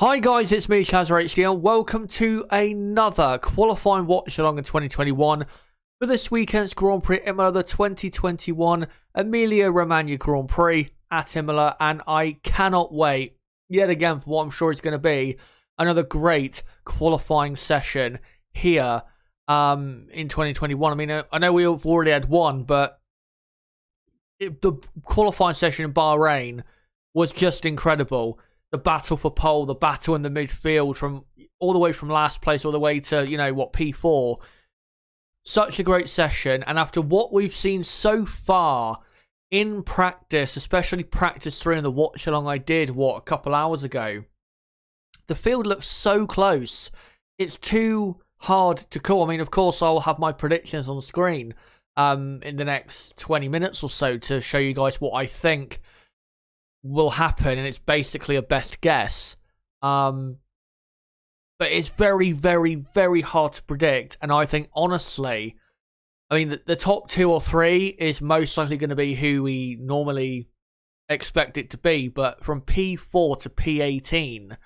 Hi guys, it's me, Shazza HDL. Welcome to another qualifying watch along in 2021 for this weekend's Grand Prix Imola, the 2021 Emilia Romagna Grand Prix at Imola, and I cannot wait yet again for what I'm sure is going to be another great qualifying session here in 2021. I mean, I know we've already had one, but the qualifying session in Bahrain was just incredible. The battle for pole, the battle in the midfield, from all the way from last place all the way to, P4. Such a great session. And after what we've seen so far in practice, especially practice 3 in the watch along I did, a couple hours ago, the field looks so close. It's too hard to call. I mean, of course, I'll have my predictions on the screen in the next 20 minutes or so to show you guys what I think will happen, and it's basically a best guess. But it's very, very, very hard to predict, and I think, honestly, I mean, the top 2 or 3 is most likely going to be who we normally expect it to be, but from P4 to P18,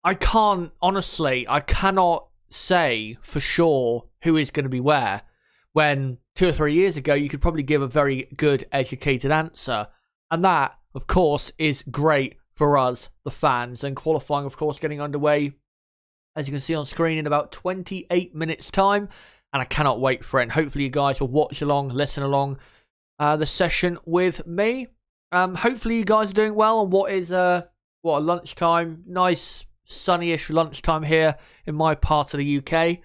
I cannot say for sure who is going to be where. When 2 or 3 years ago, you could probably give a very good, educated answer. And that, of course, is great for us, the fans. And qualifying, of course, getting underway, as you can see on screen, in about 28 minutes' time. And I cannot wait for it. And hopefully you guys will watch along, listen along the session with me. Hopefully you guys are doing well on what is a lunchtime, nice, sunny-ish lunchtime here in my part of the UK.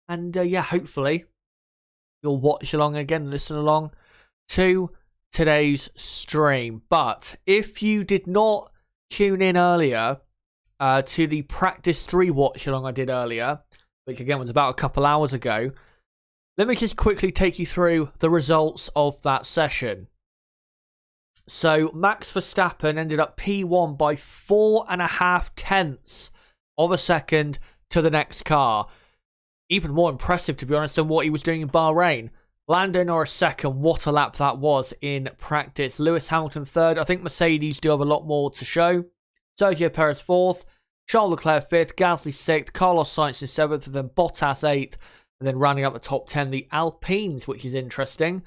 And hopefully you'll watch along again, listen along to today's stream. But if you did not tune in earlier to the practice 3 watch along I did earlier, which again was about a couple hours ago, let me just quickly take you through the results of that session. So Max Verstappen ended up P1 by 4.5 tenths of a second to the next car. Even more impressive, to be honest, than what he was doing in Bahrain. Lando Norris second, what a lap that was in practice. Lewis Hamilton third. I think Mercedes do have a lot more to show. Sergio Perez fourth. Charles Leclerc fifth. Gasly sixth. Carlos Sainz in seventh. And then Bottas eighth. And then rounding up the top 10, the Alpines, which is interesting.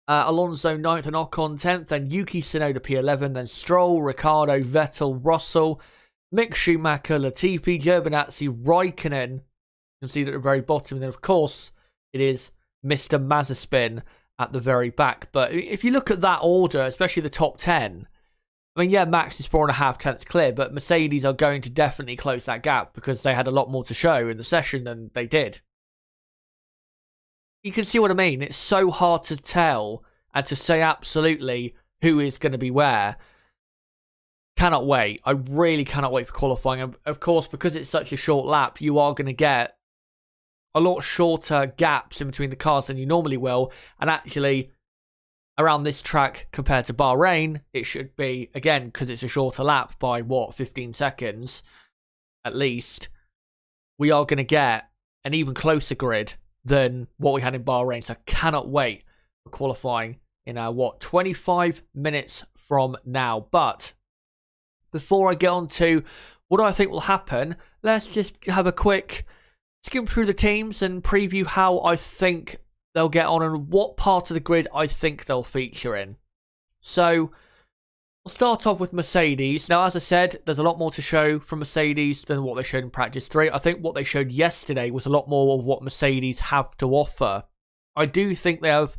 Alonso ninth and Ocon 10th. Then Yuki Tsunoda P11. Then Stroll, Ricciardo, Vettel, Russell, Mick Schumacher, Latifi, Giovinazzi, Raikkonen. You can see that at the very bottom. And then, of course, it is Mr. Mazepin at the very back. But if you look at that order, especially the top 10, I mean, yeah, Max is 4.5 tenths clear, but Mercedes are going to definitely close that gap because they had a lot more to show in the session than they did. You can see what I mean. It's so hard to tell and to say absolutely who is going to be where. Cannot wait. I really cannot wait for qualifying. And of course, because it's such a short lap, you are going to get a lot shorter gaps in between the cars than you normally will. And actually, around this track compared to Bahrain, it should be, again, because it's a shorter lap by, 15 seconds at least, we are going to get an even closer grid than what we had in Bahrain. So I cannot wait for qualifying in 25 minutes from now. But before I get on to what I think will happen, let's just have a quick skim through the teams and preview how I think they'll get on and what part of the grid I think they'll feature in. So, we'll start off with Mercedes. Now, as I said, there's a lot more to show from Mercedes than what they showed in practice 3. I think what they showed yesterday was a lot more of what Mercedes have to offer. I do think they have,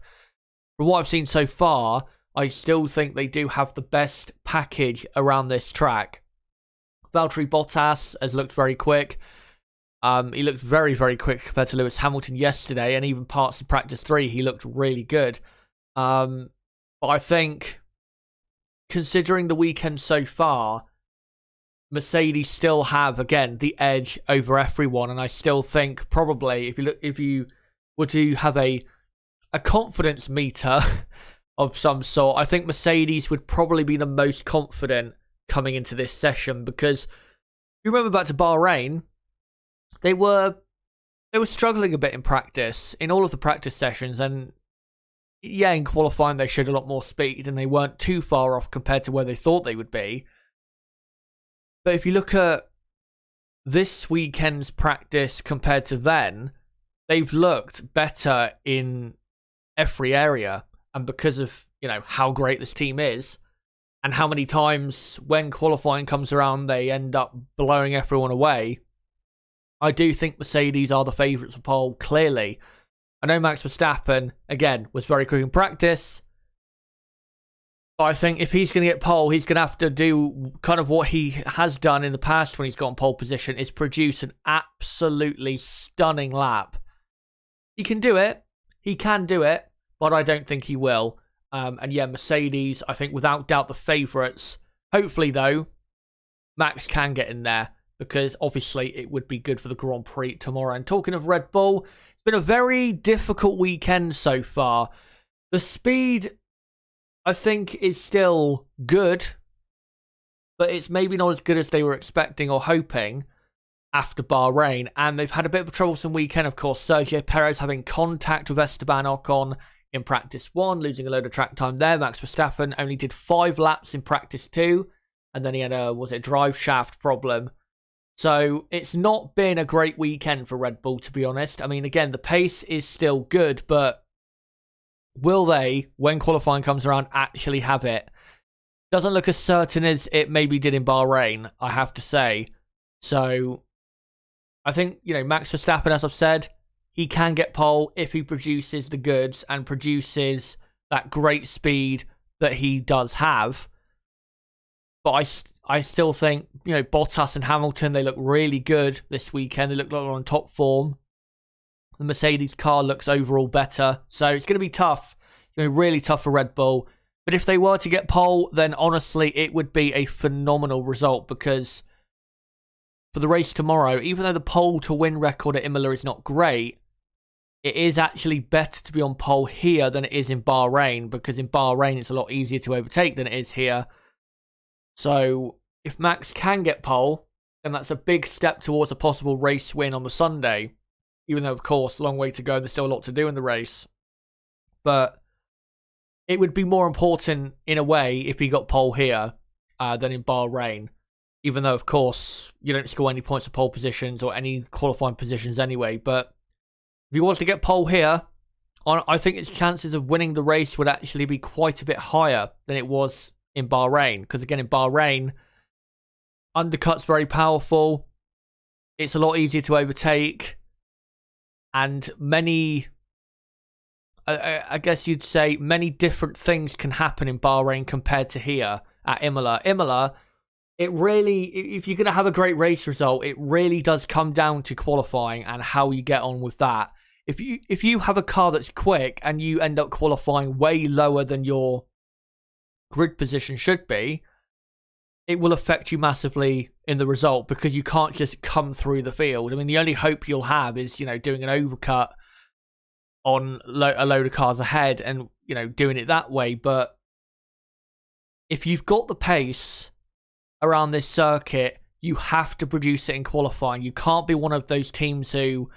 from what I've seen so far, I still think they do have the best package around this track. Valtteri Bottas has looked very quick. He looked very, very quick compared to Lewis Hamilton yesterday, and even parts of practice 3, he looked really good. But I think, considering the weekend so far, Mercedes still have, again, the edge over everyone, and I still think probably if you were to have a confidence meter of some sort, I think Mercedes would probably be the most confident coming into this session, because you remember back to Bahrain, they were struggling a bit in practice, in all of the practice sessions, and yeah, in qualifying they showed a lot more speed and they weren't too far off compared to where they thought they would be. But if you look at this weekend's practice compared to then, they've looked better in every area. And because of, how great this team is and how many times when qualifying comes around, they end up blowing everyone away, I do think Mercedes are the favourites for pole, clearly. I know Max Verstappen, again, was very quick in practice. But I think if he's going to get pole, he's going to have to do kind of what he has done in the past when he's got in pole position, is produce an absolutely stunning lap. He can do it. He can do it. But I don't think he will. And yeah, Mercedes, I think without doubt the favourites. Hopefully, though, Max can get in there, because obviously it would be good for the Grand Prix tomorrow. And talking of Red Bull, it's been a very difficult weekend so far. The speed, I think, is still good, but it's maybe not as good as they were expecting or hoping after Bahrain. And they've had a bit of a troublesome weekend, of course. Sergio Perez having contact with Esteban Ocon in practice 1, losing a load of track time there. Max Verstappen only did 5 laps in practice 2, and then he had a drive shaft problem. So it's not been a great weekend for Red Bull, to be honest. I mean, again, the pace is still good, but will they, when qualifying comes around, actually have it? Doesn't look as certain as it maybe did in Bahrain, I have to say. So I think, Max Verstappen, as I've said, he can get pole if he produces the goods and produces that great speed that he does have. But I still think, Bottas and Hamilton, they look really good this weekend. They look like they're on top form. The Mercedes car looks overall better. So it's going to be tough, really tough for Red Bull. But if they were to get pole, then honestly, it would be a phenomenal result, because for the race tomorrow, even though the pole to win record at Imola is not great, it is actually better to be on pole here than it is in Bahrain, because in Bahrain it's a lot easier to overtake than it is here. So if Max can get pole, then that's a big step towards a possible race win on the Sunday. Even though, of course, long way to go, there's still a lot to do in the race. But it would be more important, in a way, if he got pole here than in Bahrain. Even though, of course, you don't score any points for pole positions or any qualifying positions anyway. But if he was to get pole here, I think his chances of winning the race would actually be quite a bit higher than it was in Bahrain. Because again, in Bahrain, undercut's very powerful. It's a lot easier to overtake. And many, I guess you'd say, many different things can happen in Bahrain compared to here at Imola. Imola, it really, if you're going to have a great race result, it really does come down to qualifying and how you get on with that. If you have a car that's quick and you end up qualifying way lower than your grid position should be, it will affect you massively in the result, because you can't just come through the field. I mean, the only hope you'll have is, doing an overcut on a load of cars ahead and, doing it that way. But if you've got the pace around this circuit, you have to produce it in qualifying. You can't be one of those teams who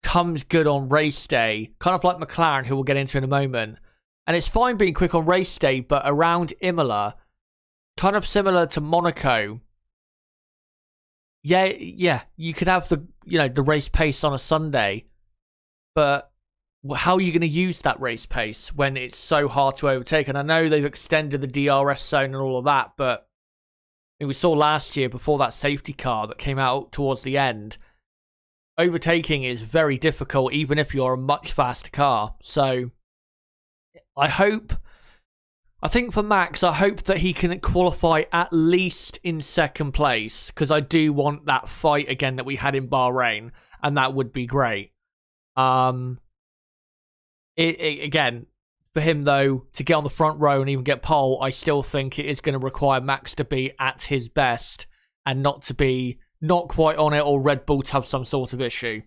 comes good on race day, kind of like McLaren, who we'll get into in a moment. And it's fine being quick on race day, but around Imola, kind of similar to Monaco, yeah, you could have the race pace on a Sunday, but how are you going to use that race pace when it's so hard to overtake? And I know they've extended the DRS zone and all of that, but we saw last year, before that safety car that came out towards the end, overtaking is very difficult, even if you're a much faster car. So I think for Max, I hope that he can qualify at least in second place, because I do want that fight again that we had in Bahrain, and that would be great. Again, for him, though, to get on the front row and even get pole, I still think it is going to require Max to be at his best and not to be not quite on it, or Red Bull to have some sort of issue.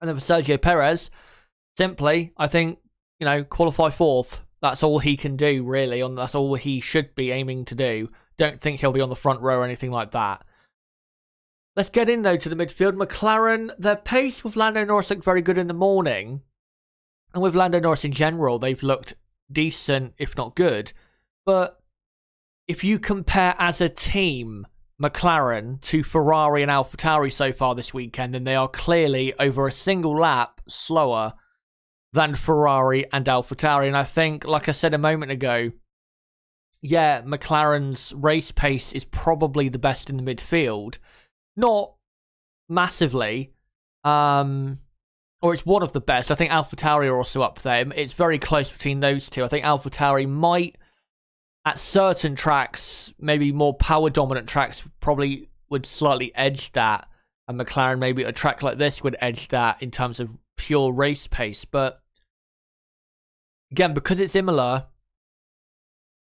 And then for Sergio Perez, simply, I think, qualify 4th. That's all he can do, really. That's all he should be aiming to do. Don't think he'll be on the front row or anything like that. Let's get in, though, to the midfield. McLaren, their pace with Lando Norris looked very good in the morning. And with Lando Norris in general, they've looked decent, if not good. But if you compare as a team, McLaren to Ferrari and AlphaTauri so far this weekend, and they are clearly over a single lap slower than Ferrari and AlphaTauri. And I think, like I said a moment ago, yeah, McLaren's race pace is probably the best in the midfield. Not massively, or it's one of the best. I think AlphaTauri are also up there. It's very close between those two. I think AlphaTauri might, at certain tracks, maybe more power-dominant tracks, probably would slightly edge that. And McLaren, maybe a track like this, would edge that in terms of pure race pace. But, again, because it's Imola,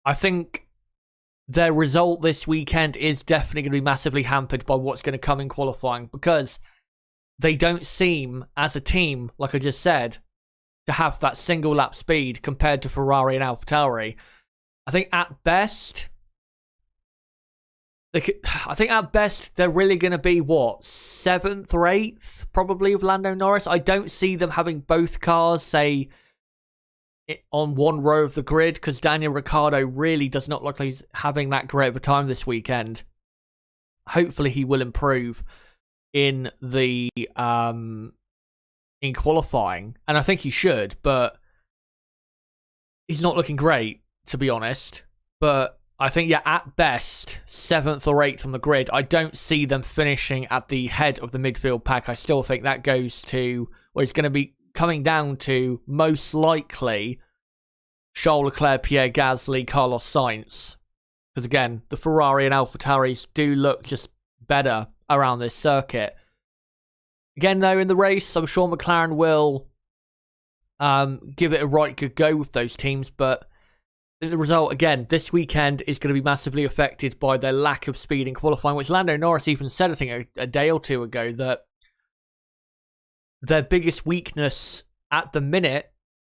I think their result this weekend is definitely going to be massively hampered by what's going to come in qualifying. Because they don't seem, as a team, like I just said, to have that single-lap speed compared to Ferrari and AlphaTauri. I think at best, they're really going to be, what, 7th or 8th, probably, with Lando Norris. I don't see them having both cars, say, on one row of the grid, because Daniel Ricciardo really does not look like he's having that great of a time this weekend. Hopefully he will improve in the in qualifying, and I think he should, but he's not looking great, to be honest. But I think, yeah, at best, 7th or 8th on the grid. I don't see them finishing at the head of the midfield pack. I still think that goes to, well, it's going to be coming down to, most likely, Charles Leclerc, Pierre Gasly, Carlos Sainz. Because, again, the Ferrari and AlphaTauris do look just better around this circuit. Again, though, in the race, I'm sure McLaren will give it a right good go with those teams, but the result, again, this weekend is going to be massively affected by their lack of speed in qualifying, which Lando Norris even said, I think, a day or two ago, that their biggest weakness at the minute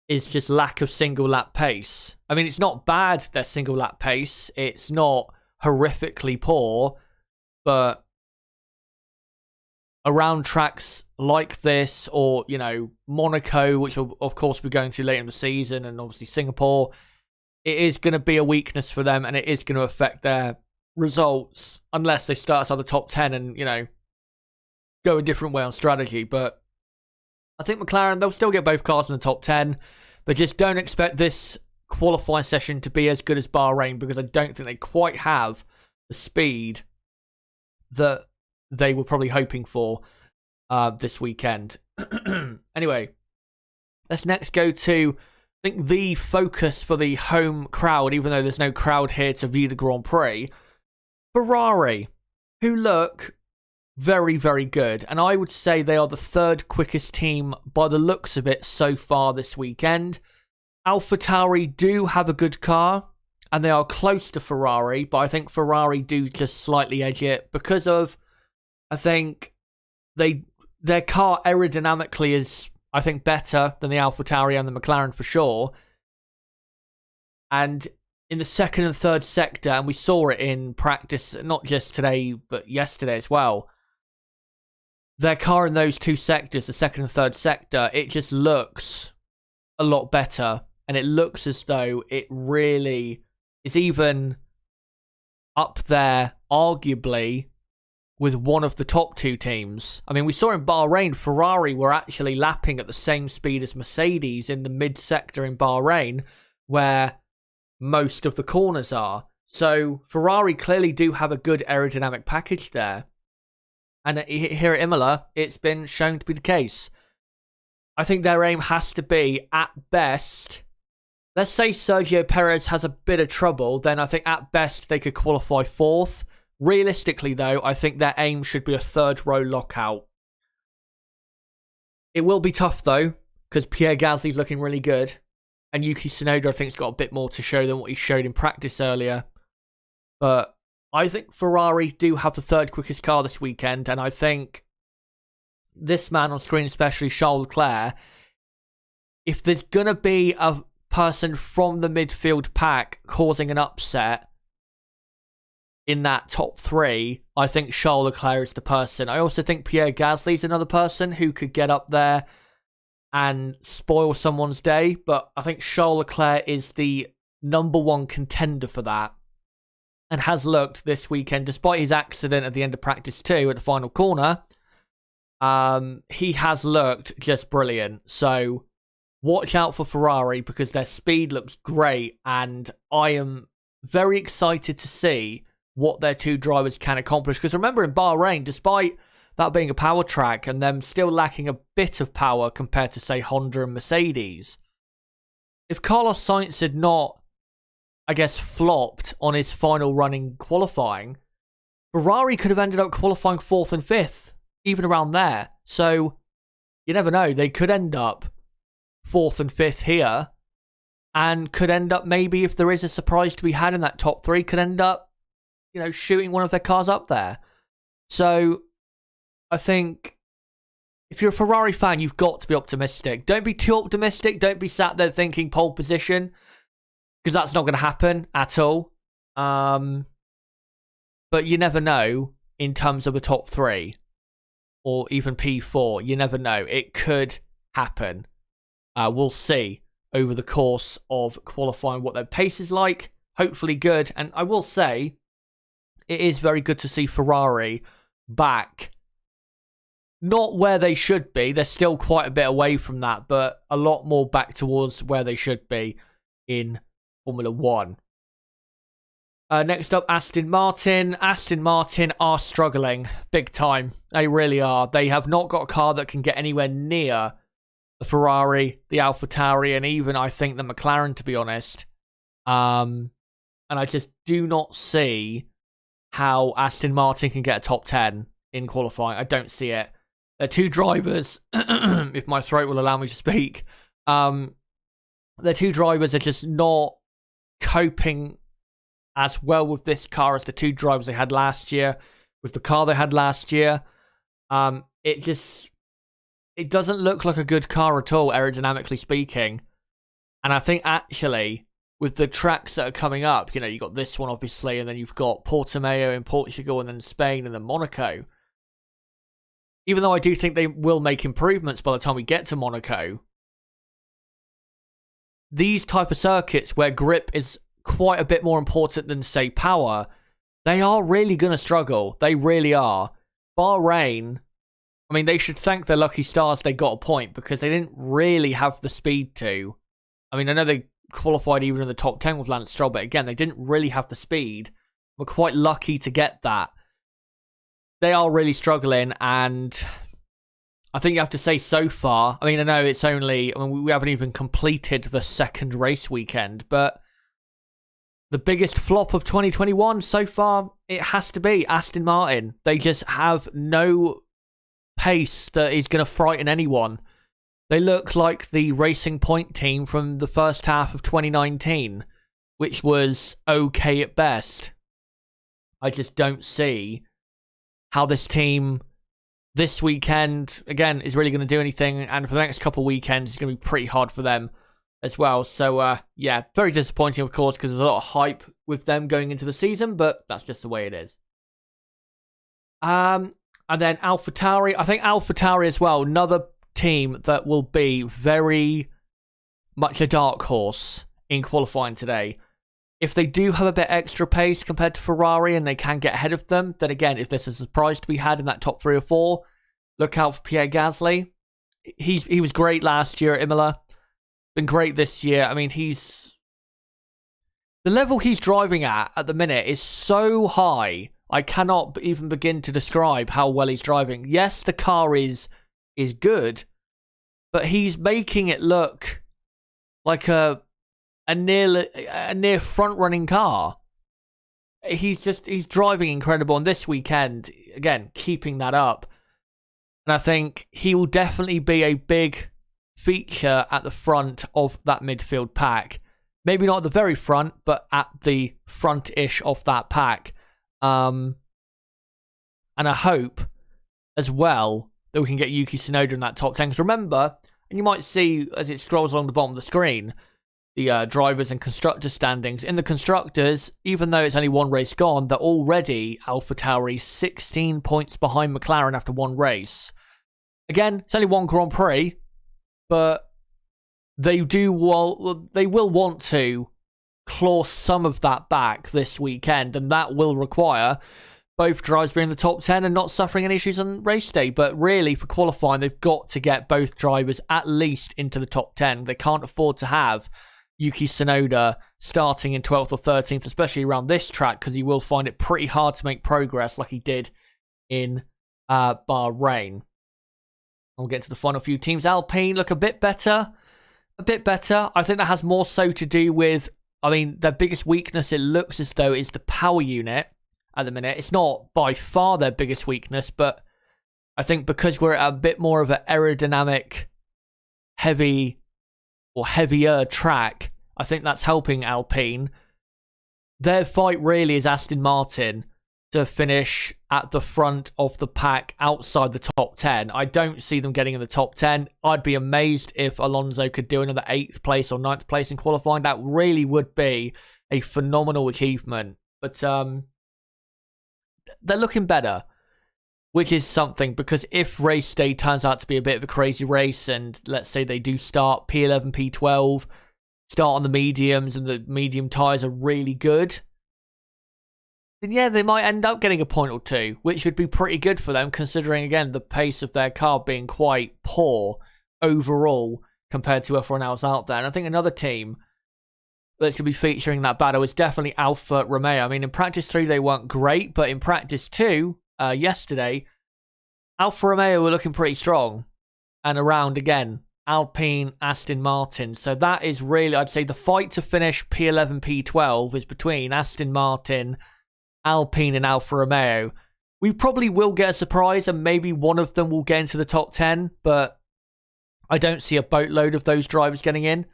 is just lack of single-lap pace. I mean, it's not bad, their single-lap pace. It's not horrifically poor, but around tracks like this, or, you know, Monaco, which will, of course, be going to later in the season, and obviously Singapore, it is going to be a weakness for them, and it is going to affect their results unless they start outside the top 10 and, you know, go a different way on strategy. But I think McLaren, they'll still get both cars in the top 10, but just don't expect this qualifying session to be as good as Bahrain, because I don't think they quite have the speed that they were probably hoping for this weekend. Anyway, let's next go to, I think, the focus for the home crowd, even though there's no crowd here to view the Grand Prix. Ferrari, who look very, very good. And I would say they are the third quickest team by the looks of it so far this weekend. AlphaTauri do have a good car, and they are close to Ferrari, but I think Ferrari do just slightly edge it because of, I think, their car aerodynamically is, I think, better than the AlphaTauri and the McLaren for sure. And in the second and third sector, and we saw it in practice, not just today, but yesterday as well, their car in those two sectors, the second and third sector, it just looks a lot better. And it looks as though it really is even up there, arguably, with one of the top two teams. I mean, we saw in Bahrain, Ferrari were actually lapping at the same speed as Mercedes in the mid-sector in Bahrain, where most of the corners are. So Ferrari clearly do have a good aerodynamic package there. And here at Imola, it's been shown to be the case. I think their aim has to be, at best, let's say Sergio Perez has a bit of trouble, then I think at best they could qualify 4th. Realistically, though, I think their aim should be a third row lockout. It will be tough, though, because Pierre Gasly's looking really good. And Yuki Tsunoda, I think, has got a bit more to show than what he showed in practice earlier. But I think Ferrari do have the third quickest car this weekend. And I think this man on screen, especially Charles Leclerc, if there's going to be a person from the midfield pack causing an upset in that top 3, I think Charles Leclerc is the person. I also think Pierre Gasly is another person who could get up there and spoil someone's day, but I think Charles Leclerc is the number one contender for that. and has looked this weekend, despite his accident at the end of practice 2 at the final corner, he has looked just brilliant. So watch out for Ferrari because their speed looks great, and I am very excited to see what their two drivers can accomplish. Because remember, in Bahrain, despite that being a power track and them still lacking a bit of power compared to, say, Honda and Mercedes, if Carlos Sainz had not, I guess, flopped on his final run in qualifying, Ferrari could have ended up qualifying 4th and 5th, even around there. So you never know. They could end up 4th and 5th here, and could end up, maybe if there is a surprise to be had in that top 3, could end up, shooting one of their cars up there. So I think if you're a Ferrari fan, you've got to be optimistic. Don't be too optimistic. Don't be sat there thinking pole position, because that's not going to happen at all. But you never know in terms of a top 3 or even P4. You never know. It could happen. We'll see over the course of qualifying what their pace is like. Hopefully good. And I will say, it is very good to see Ferrari back. Not where they should be. They're still quite a bit away from that, but a lot more back towards where they should be in Formula 1. Next up, Aston Martin. Aston Martin are struggling big time. They really are. They have not got a car that can get anywhere near the Ferrari, the AlphaTauri, and even, I think, the McLaren, to be honest. And I just do not see how Aston Martin can get a top 10 in qualifying. I don't see it. They're two drivers, if my throat will allow me to speak. Their two drivers are just not coping as well with this car as the two drivers they had last year, with the car they had last year. It doesn't look like a good car at all, aerodynamically speaking. And I think actually, with the tracks that are coming up, you've got this one obviously, and then you've got Portimao in Portugal, and then Spain, and then Monaco. Even though I do think they will make improvements by the time we get to Monaco, these type of circuits where grip is quite a bit more important than, say, power, they are really going to struggle. They really are. Bahrain, I mean, they should thank their lucky stars they got a point, because they didn't really have the speed to. I mean, I know they qualified even in the top 10 with Lance Stroll, but again, they didn't really have the speed. We're quite lucky to get that. They are really struggling, and I think you have to say so far, I mean, I know it's only, we haven't even completed the second race weekend, but the biggest flop of 2021 so far, it has to be Aston Martin. They just have no pace that is going to frighten anyone. They look like the Racing Point team from the first half of 2019, which was okay at best. I just don't see how this team this weekend, again, is really going to do anything. And for the next couple of weekends, it's going to be pretty hard for them as well. So, yeah, very disappointing, of course, because there's a lot of hype with them going into the season, but that's just the way it is. And then AlphaTauri. I think AlphaTauri as well, another team that will be very much a dark horse in qualifying today. If they do have a bit extra pace compared to Ferrari and they can get ahead of them, then again, if there's a surprise to be had in that top 3 or 4, look out for Pierre Gasly. He was great last year at Imola. Been great this year. I mean, the level he's driving at the minute is so high, I cannot even begin to describe how well he's driving. Yes, the car is good, but he's making it look like a near front running car. He's driving incredible, and this weekend, again, keeping that up. And I think he will definitely be a big feature at the front of that midfield pack. Maybe not at the very front, but at the front-ish of that pack. And I hope as well that we can get Yuki Tsunoda in that top 10. Because remember, and you might see as it scrolls along the bottom of the screen, the drivers and constructor standings. In the constructors, even though it's only one race gone, they're already AlphaTauri 16 points behind McLaren after one race. Again, it's only one Grand Prix, but they will want to claw some of that back this weekend, and that will require both drivers being in the top 10 and not suffering any issues on race day. But really, for qualifying, they've got to get both drivers at least into the top 10. They can't afford to have Yuki Tsunoda starting in 12th or 13th, especially around this track, because he will find it pretty hard to make progress like he did in Bahrain. We'll get to the final few teams. Alpine look a bit better. I think that has more so to do with, their biggest weakness, it looks as though, is the power unit at the minute. It's not by far their biggest weakness, but I think because we're at a bit more of an aerodynamic, heavier track, I think that's helping Alpine. Their fight really is Aston Martin to finish at the front of the pack outside the top 10. I don't see them getting in the top 10. I'd be amazed if Alonso could do another 8th place or 9th place in qualifying. That really would be a phenomenal achievement. But they're looking better, which is something, because if race day turns out to be a bit of a crazy race, and let's say they do start P11, P12, start on the mediums, and the medium tyres are really good, then yeah, they might end up getting a point or two, which would be pretty good for them, considering, again, the pace of their car being quite poor overall compared to everyone else out there. And I think another team that's going to be featuring that battle is definitely Alfa Romeo. In practice 3, they weren't great, but in practice 2, yesterday, Alfa Romeo were looking pretty strong. And around, again, Alpine, Aston Martin. So that is really, I'd say, the fight to finish P11, P12 is between Aston Martin, Alpine, and Alfa Romeo. We probably will get a surprise, and maybe one of them will get into the top 10, but I don't see a boatload of those drivers getting in.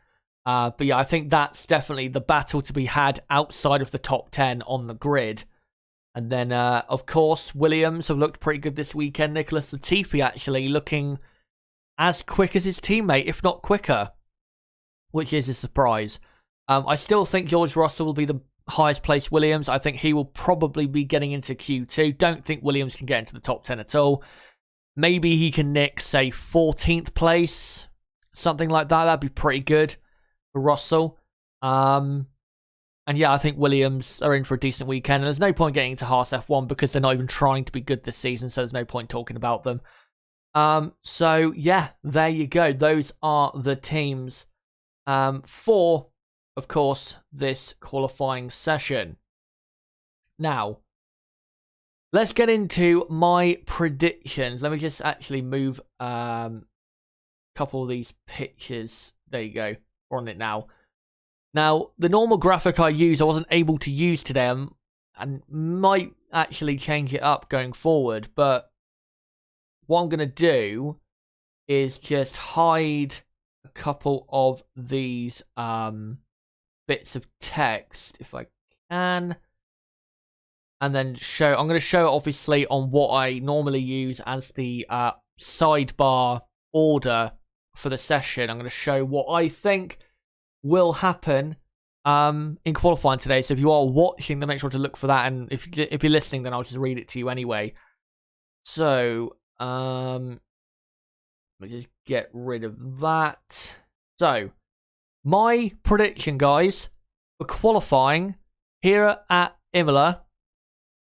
But yeah, I think that's definitely the battle to be had outside of the top 10 on the grid. And then, of course, Williams have looked pretty good this weekend. Nicholas Latifi actually looking as quick as his teammate, if not quicker, which is a surprise. I still think George Russell will be the highest placed Williams. I think he will probably be getting into Q2. Don't think Williams can get into the top 10 at all. Maybe he can nick, say, 14th place, something like that. That'd be pretty good for Russell. And yeah, I think Williams are in for a decent weekend. And there's no point getting into Haas F1 because they're not even trying to be good this season, so there's no point talking about them. So yeah, there you go. Those are the teams for, of course, this qualifying session. Now, let's get into my predictions. Let me just actually move a couple of these pictures. There you go. We're on it now. Now, the normal graphic I use, I wasn't able to use today, and might actually change it up going forward. But what I'm going to do is just hide a couple of these bits of text, if I can. And then I'm going to show it, obviously, on what I normally use as the sidebar order for the session. I'm going to show what I think will happen in qualifying today. So if you are watching, then make sure to look for that. And if you're listening, then I'll just read it to you anyway. So let me just get rid of that. So my prediction, guys, for qualifying here at Imola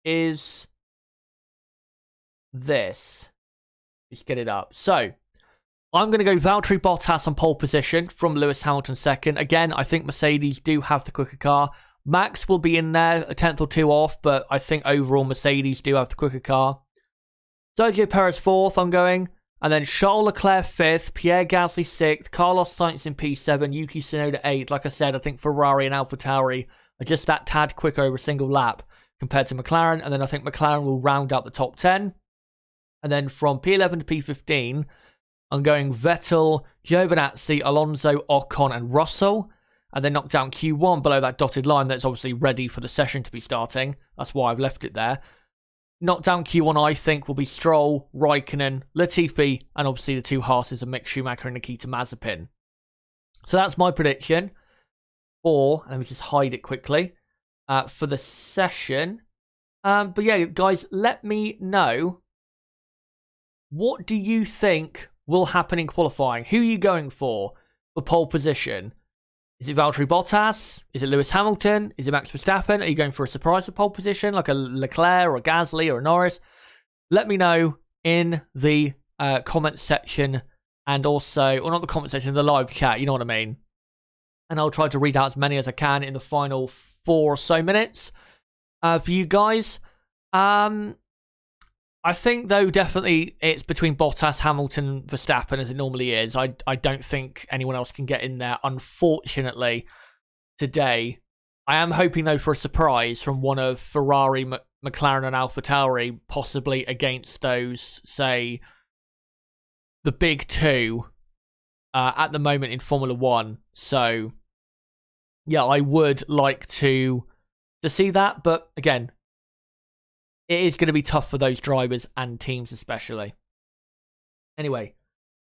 is this. Let's get it up. So I'm going to go Valtteri Bottas on pole position from Lewis Hamilton second. Again, I think Mercedes do have the quicker car. Max will be in there, a tenth or two off, but I think overall Mercedes do have the quicker car. Sergio Perez fourth, I'm going. And then Charles Leclerc fifth, Pierre Gasly sixth, Carlos Sainz in P7, Yuki Tsunoda eighth. Like I said, I think Ferrari and AlphaTauri are just that tad quicker over a single lap compared to McLaren. And then I think McLaren will round out the top 10. And then from P11 to P15, I'm going Vettel, Giovinazzi, Alonso, Ocon, and Russell. And then knock down Q1 below that dotted line that's obviously ready for the session to be starting. That's why I've left it there. Knock down Q1, I think, will be Stroll, Raikkonen, Latifi, and obviously the two Haases of Mick Schumacher and Nikita Mazepin. So that's my prediction. Or, let me just hide it quickly, for the session. But yeah, guys, let me know, what do you think will happen in qualifying? Who are you going for pole position? Is it Valtteri Bottas? Is it Lewis Hamilton? Is it Max Verstappen? Are you going for a surprise for pole position, like a Leclerc or a Gasly or a Norris? Let me know in the comments section, and also, or not the comment section, the live chat, you know what I mean. And I'll try to read out as many as I can in the final 4 or so minutes for you guys. I think, though, definitely it's between Bottas, Hamilton, Verstappen, as it normally is. I don't think anyone else can get in there, unfortunately, today. I am hoping, though, for a surprise from one of Ferrari, McLaren, and AlphaTauri, possibly against those, say, the big 2 at the moment in Formula 1. So, yeah, I would like to see that, but again, it is going to be tough for those drivers and teams especially. Anyway,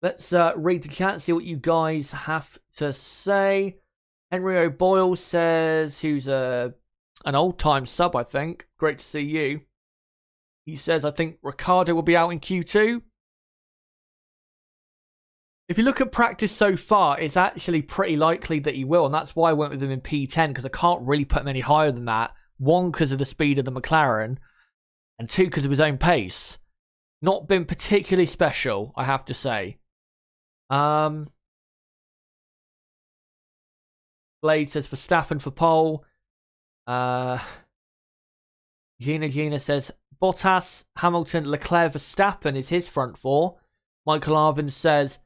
let's read the chat, see what you guys have to say. Henry O'Boyle says, who's an old-time sub, I think. Great to see you. He says, I think Ricciardo will be out in Q2. If you look at practice so far, it's actually pretty likely that he will, and that's why I went with him in P10, because I can't really put him any higher than that. 1, because of the speed of the McLaren, and 2, because of his own pace. Not been particularly special, I have to say. Blade says Verstappen for pole. Gina says Bottas, Hamilton, Leclerc, Verstappen is his front 4. Michael Arvin says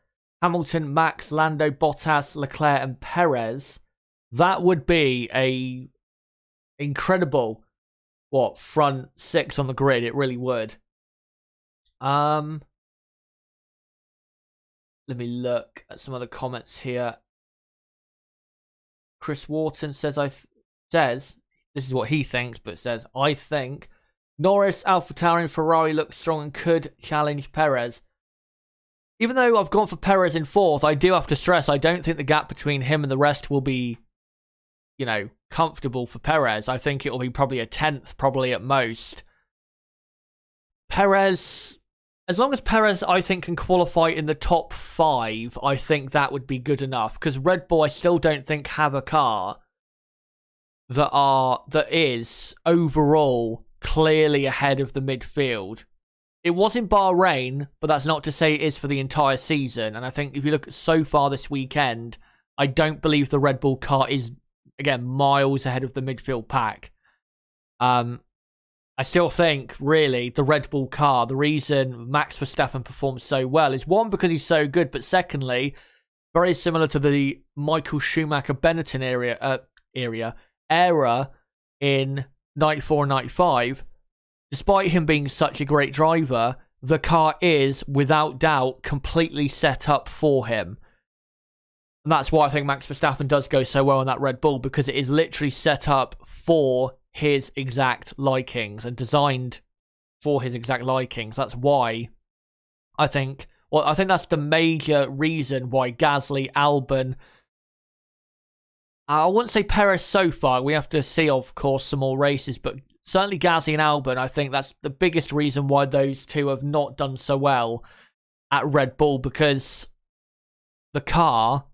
Hamilton, Max, Lando, Bottas, Leclerc, and Perez. That would be a incredible, front 6 on the grid. It really would. Let me look at some other comments here. Chris Wharton says, this is what he thinks, but says, I think Norris, AlphaTauri, and Ferrari look strong and could challenge Perez. Even though I've gone for Perez in 4th, I do have to stress, I don't think the gap between him and the rest will be, comfortable for Perez. I think it will be probably a 10th, probably at most. Perez, as long as Perez, I think, can qualify in the top 5, I think that would be good enough. Because Red Bull, I still don't think have a car that is overall clearly ahead of the midfield. It was in Bahrain, but that's not to say it is for the entire season. And I think if you look at so far this weekend, I don't believe the Red Bull car is, again, miles ahead of the midfield pack. I still think, really, the Red Bull car, the reason Max Verstappen performs so well is, 1, because he's so good, but secondly, very similar to the Michael Schumacher-Benetton era in 94 and 95, despite him being such a great driver, the car is, without doubt, completely set up for him. And that's why I think Max Verstappen does go so well in that Red Bull, because it is literally set up for his exact likings and designed for his exact likings. That's why I think that's the major reason why Gasly, Albon, I wouldn't say Perez so far. We have to see, of course, some more races, but certainly Gasly and Albon, I think that's the biggest reason why those two have not done so well at Red Bull, because the car,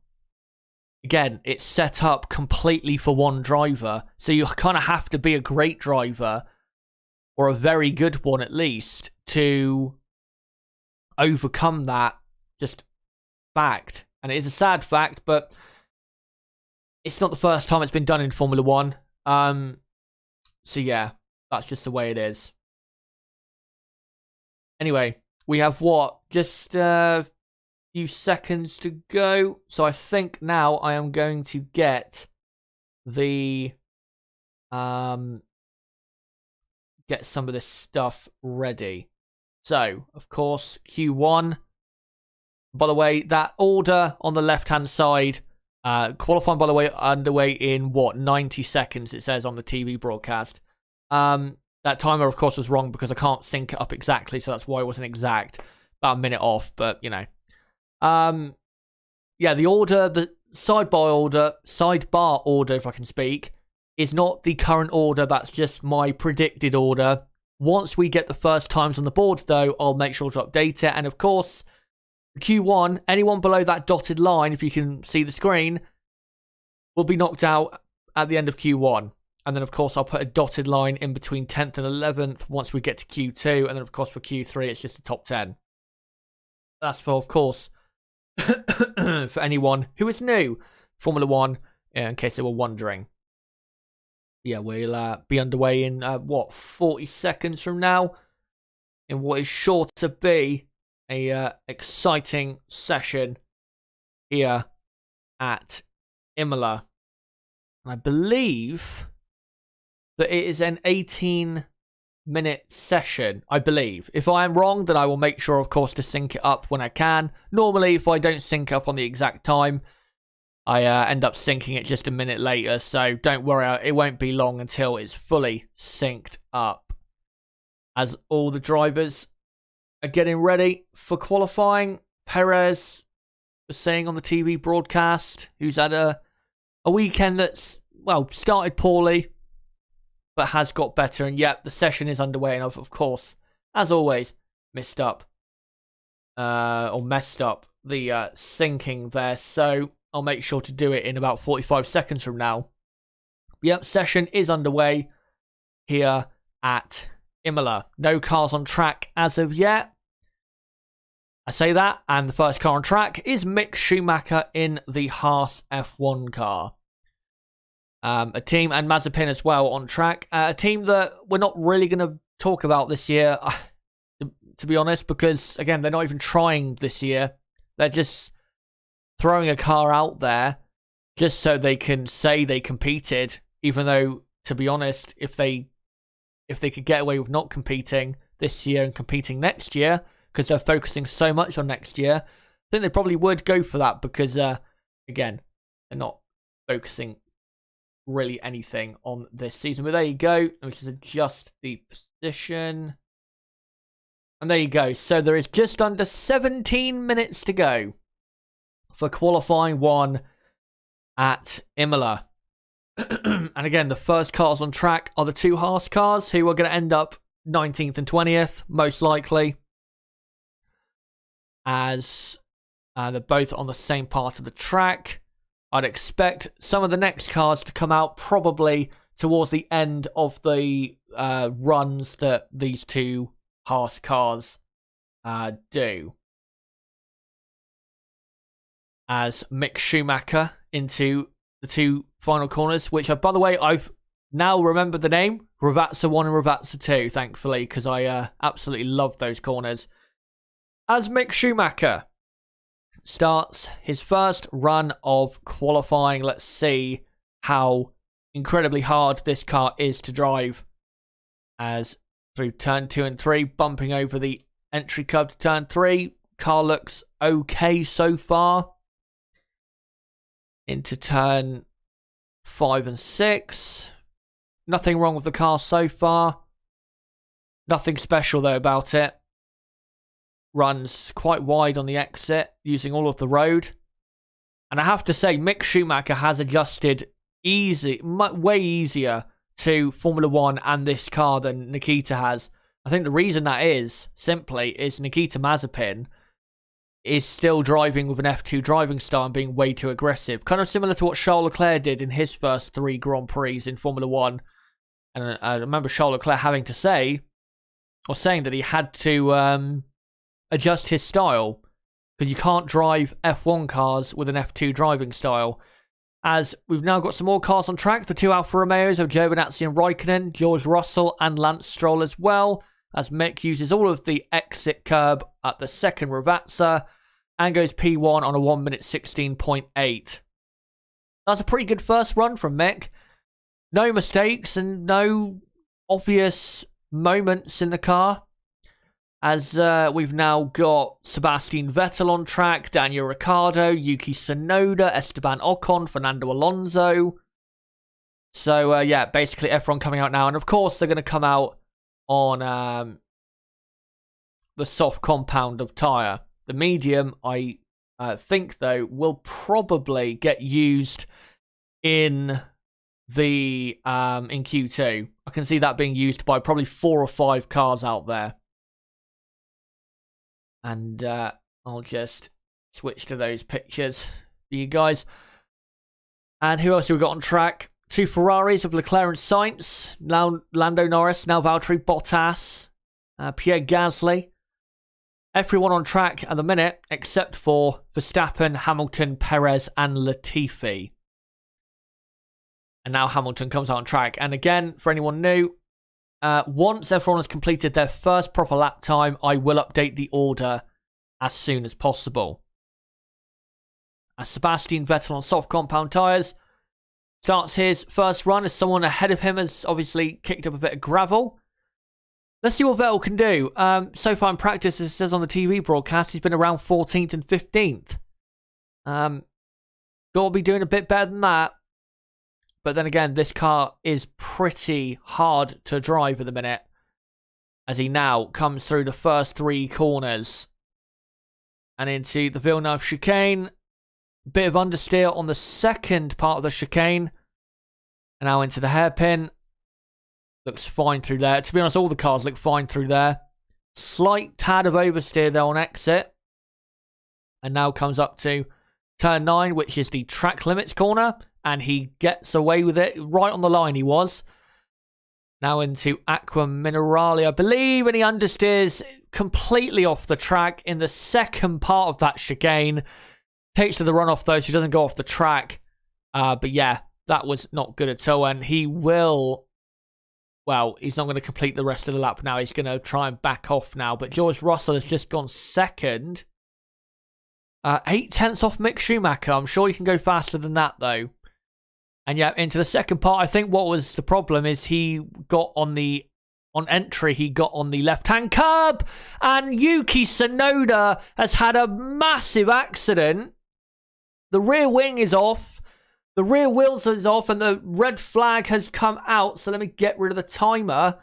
again, it's set up completely for one driver. So you kind of have to be a great driver, or a very good one at least, to overcome that just fact. And it is a sad fact, but it's not the first time it's been done in Formula 1. So yeah, that's just the way it is. Anyway, we have just a few seconds to go. So I think now I am going to get get some of this stuff ready. So, of course, Q1. By the way, that order on the left-hand side, qualifying, by the way, underway in 90 seconds, it says on the TV broadcast. That timer, of course, was wrong because I can't sync it up exactly, so that's why it wasn't exact. About a minute off, but, yeah, the order, the sidebar order, if I can speak, is not the current order. That's just my predicted order. Once we get the first times on the board, though, I'll make sure to update it. And, of course, Q1, anyone below that dotted line, if you can see the screen, will be knocked out at the end of Q1. And then, of course, I'll put a dotted line in between 10th and 11th once we get to Q2. And then, of course, for Q3, it's just the top 10. That's for, of course, for anyone who is new, Formula 1, in case they were wondering. Yeah, we'll be underway in, 40 seconds from now, in what is sure to be a exciting session here at Imola. I believe that it is an 18-minute session, I believe. If I am wrong, then I will make sure, of course, to sync it up when I can. Normally, if I don't sync up on the exact time, I end up syncing it just a minute later. So don't worry, it won't be long until it's fully synced up. As all the drivers are getting ready for qualifying, Perez was saying on the TV broadcast, who's had a weekend that's, well, started poorly, but has got better. And yep, the session is underway. And I've, of course, as always, messed up the syncing there. So I'll make sure to do it in about 45 seconds from now. Yep, session is underway here at Imola. No cars on track as of yet. I say that, and the first car on track is Mick Schumacher in the Haas F1 car. A team, and Mazepin as well on track. A team that we're not really going to talk about this year, to be honest, because, again, they're not even trying this year. They're just throwing a car out there just so they can say they competed, even though, to be honest, if they could get away with not competing this year and competing next year, because they're focusing so much on next year, I think they probably would go for that because, again, they're not focusing really anything on this season. But there you go. Let me just adjust the position. And there you go. So there is just under 17 minutes to go for qualifying 1 at Imola. And again, the first cars on track are the 2 Haas cars, who are going to end up 19th and 20th, most likely, as they're both on the same part of the track. I'd expect some of the next cars to come out probably towards the end of the runs that these 2 Haas cars do. As Mick Schumacher into the 2 final corners, which, by the way, I've now remembered the name, Ravazza 1 and Ravazza 2, thankfully, because I absolutely love those corners. As Mick Schumacher starts his first run of qualifying, let's see how incredibly hard this car is to drive. As through turn 2 and 3, bumping over the entry curb to turn 3, car looks okay so far. Into turn 5 and 6, nothing wrong with the car so far. Nothing special though about it. Runs quite wide on the exit, using all of the road. And I have to say, Mick Schumacher has adjusted way easier to Formula 1 and this car than Nikita has. I think the reason that is, simply, is Nikita Mazepin is still driving with an F2 driving style and being way too aggressive. Kind of similar to what Charles Leclerc did in his first 3 Grand Prix in Formula 1. And I remember Charles Leclerc having to say, or saying that he had to adjust his style, because you can't drive F1 cars with an F2 driving style. As we've now got some more cars on track, the 2 Alfa Romeos of Giovinazzi and Raikkonen, George Russell and Lance Stroll as well, as Mick uses all of the exit curb at the second Ravazza and goes P1 on a 1 minute 16.8. That's a pretty good first run from Mick. No mistakes and no obvious moments in the car. As we've now got Sebastian Vettel on track, Daniel Ricciardo, Yuki Tsunoda, Esteban Ocon, Fernando Alonso. So, yeah, basically everyone coming out now. And, of course, they're going to come out on the soft compound of tyre. The medium, I think, though, will probably get used in the in Q2. I can see that being used by probably 4 or 5 cars out there. And I'll just switch to those pictures for you guys. And who else have we got on track? 2 Ferraris of Leclerc and Sainz. Now Lando Norris, now Valtteri Bottas, Pierre Gasly. Everyone on track at the minute, except for Verstappen, Hamilton, Perez, and Latifi. And now Hamilton comes out on track. And again, for anyone new, once everyone has completed their first proper lap time, I will update the order as soon as possible. As Sebastian Vettel on soft compound tyres starts his first run as someone ahead of him has obviously kicked up a bit of gravel. Let's see what Vettel can do. So far in practice, as it says on the TV broadcast, he's been around 14th and 15th. Got to be doing a bit better than that. But then again, this car is pretty hard to drive at the minute, as he now comes through the first 3 corners and into the Villeneuve chicane. Bit of understeer on the second part of the chicane. And now into the hairpin. Looks fine through there. To be honest, all the cars look fine through there. Slight tad of oversteer there on exit. And now comes up to turn 9, which is the track limits corner. And he gets away with it. Right on the line he was. Now into Aqua Minerale, I believe. And he understeers completely off the track in the second part of that chicane. Takes to the runoff though, so he doesn't go off the track. But yeah, that was not good at all. And he will... Well, he's not going to complete the rest of the lap now. He's going to try and back off now. But George Russell has just gone second. 8/10 off Mick Schumacher. I'm sure he can go faster than that, though. And yeah, into the second part, I think what was the problem is he got on entry, he got on the left-hand curb. And Yuki Tsunoda has had a massive accident. The rear wing is off. The rear wheels is off and the red flag has come out. So let me get rid of the timer.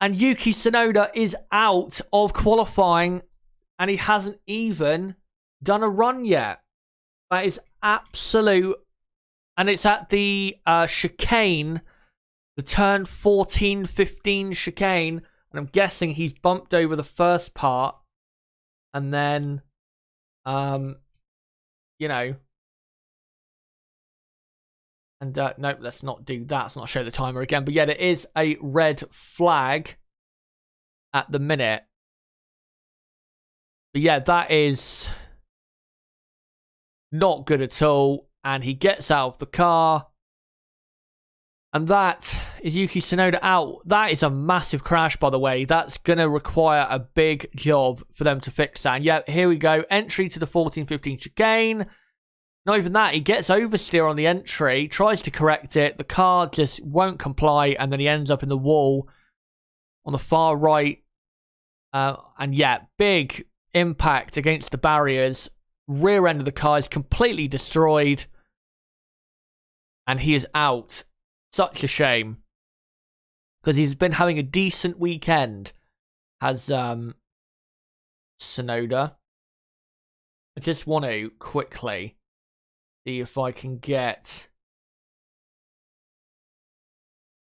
And Yuki Tsunoda is out of qualifying. And he hasn't even done a run yet. That is absolute. And it's at the chicane. The turn 14, 15 chicane. And I'm guessing he's bumped over the first part. And then, you know. And nope, let's not do that. Let's not show the timer again. But yeah, there is a red flag at the minute. But yeah, that is not good at all. And he gets out of the car. And that is Yuki Tsunoda out. That is a massive crash, by the way. That's going to require a big job for them to fix that. And yeah, here we go. Entry to the 14-15 chicane. Not even that, he gets oversteer on the entry, tries to correct it, the car just won't comply, and then he ends up in the wall on the far right. And yeah, big impact against the barriers. Rear end of the car is completely destroyed. And he is out. Such a shame. Because he's been having a decent weekend. Has Tsunoda. I just want to quickly see if I can get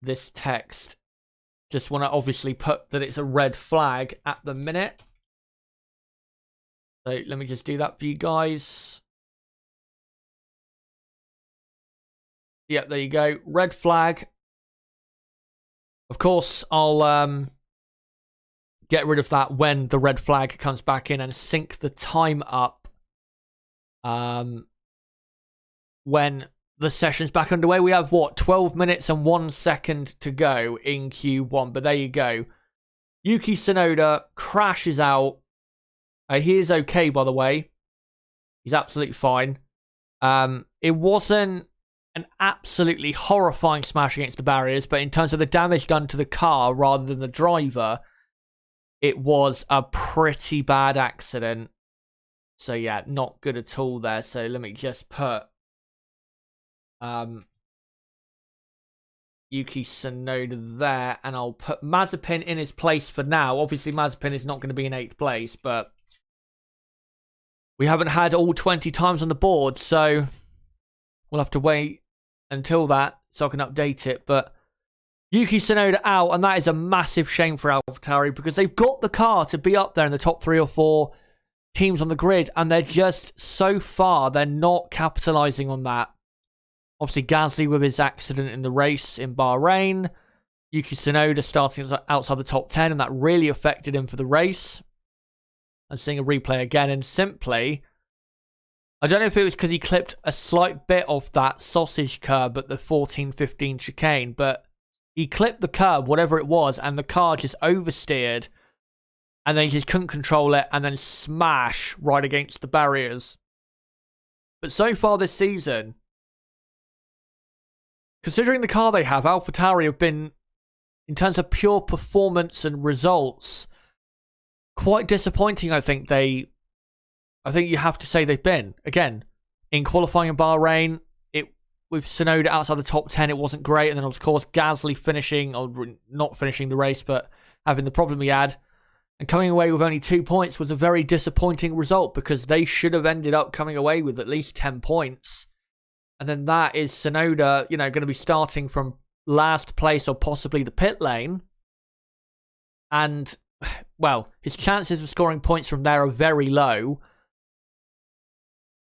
this text. Just want to obviously put that it's a red flag at the minute. So let me just do that for you guys. Yep, there you go. Red flag. Of course, I'll get rid of that when the red flag comes back in and sync the time up. When the session's back underway, we have, 12 minutes and 1 second to go in Q1. But there you go. Yuki Tsunoda crashes out. He is okay, by the way. He's absolutely fine. It wasn't an absolutely horrifying smash against the barriers, but in terms of the damage done to the car rather than the driver, it was a pretty bad accident. So yeah, not good at all there. So let me just put Yuki Tsunoda there, and I'll put Mazepin in his place for now. Obviously, Mazepin is not going to be in 8th place, but we haven't had all 20 times on the board, so we'll have to wait until that so I can update it. But Yuki Tsunoda out, and that is a massive shame for AlphaTauri because they've got the car to be up there in the top 3 or 4. teams on the grid, and they're just so far, they're not capitalising on that. Obviously, Gasly with his accident in the race in Bahrain, Yuki Tsunoda starting outside the top 10, and that really affected him for the race. And seeing a replay again, and simply, I don't know if it was because he clipped a slight bit of that sausage curb at the 14-15 chicane, but he clipped the curb, whatever it was, and the car just oversteered, and then he just couldn't control it, and then smash right against the barriers. But so far this season, considering the car they have, AlphaTauri have been, in terms of pure performance and results, quite disappointing. I think you have to say they've been. Again, in qualifying in Bahrain, with Tsunoda outside the top 10, it wasn't great. And then, of course, Gasly finishing, or not finishing the race, but having the problem he had, and coming away with only 2 points was a very disappointing result, because they should have ended up coming away with at least 10 points. And then that is Tsunoda, going to be starting from last place or possibly the pit lane. And, well, his chances of scoring points from there are very low.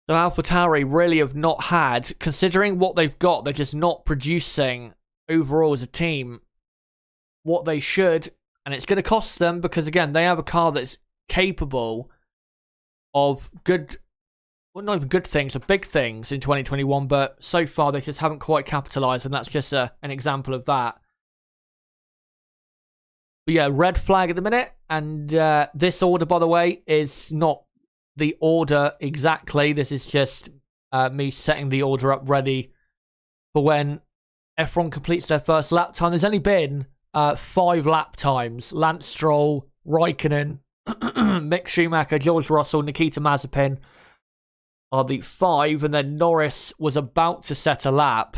So AlphaTauri really have not had, considering what they've got, they're just not producing overall as a team what they should. And it's going to cost them, because, again, they have a car that's capable of good, well, not even good things, but big things in 2021. But so far, they just haven't quite capitalised, and that's just an example of that. But yeah, red flag at the minute. And this order, by the way, is not the order exactly. This is just me setting the order up ready for when F1 completes their first lap time. There's only been 5 lap times. Lance Stroll, Raikkonen, Mick Schumacher, George Russell, Nikita Mazepin are the 5, and then Norris was about to set a lap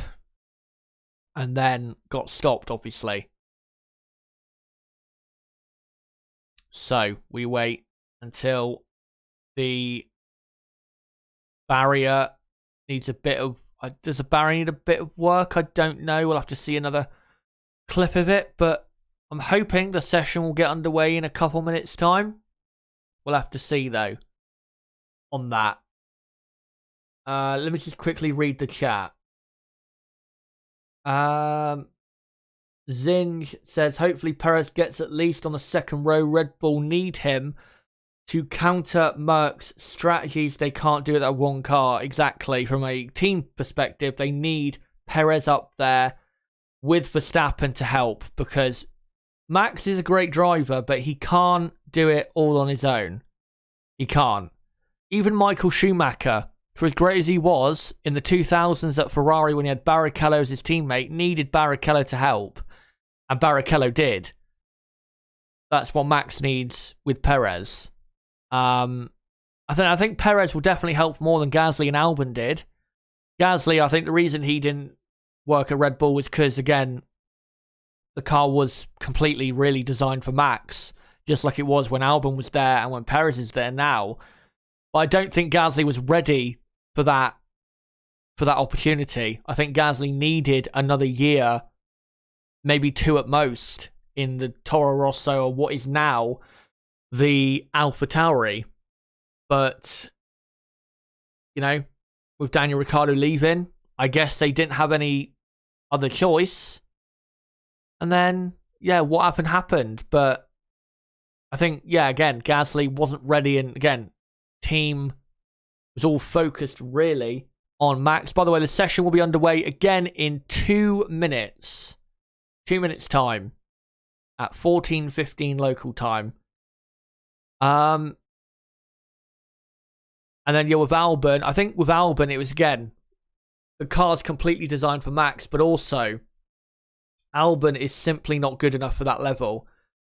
and then got stopped, obviously. So we wait until the barrier needs a bit of... does the barrier need a bit of work? I don't know. We'll have to see another clip of it, but I'm hoping the session will get underway in a couple minutes' time. We'll have to see, though, on that. Let me just quickly read the chat. Zinj says, hopefully Perez gets at least on the second row. Red Bull need him to counter Merck's strategies. They can't do it at one car. Exactly. From a team perspective, they need Perez up there with Verstappen to help, because Max is a great driver, but he can't do it all on his own. He can't. Even Michael Schumacher, for as great as he was in the 2000s at Ferrari when he had Barrichello as his teammate, needed Barrichello to help, and Barrichello did. That's what Max needs with Perez. I think Perez will definitely help more than Gasly and Albon did. Gasly, I think the reason he didn't work at Red Bull was because, again, the car was completely really designed for Max, just like it was when Albon was there and when Perez is there now. But I don't think Gasly was ready for that opportunity. I think Gasly needed another year, maybe 2 at most, in the Toro Rosso, or what is now the AlphaTauri. But, with Daniel Ricciardo leaving, I guess they didn't have any other choice. And then, what happened. But I think, again, Gasly wasn't ready. And again, team was all focused really on Max. By the way, the session will be underway again in 2 minutes. 2 minutes time at 14:15 local time. And then with Albon, I think with Albon it was, again, the car's completely designed for Max, but also Albon is simply not good enough for that level.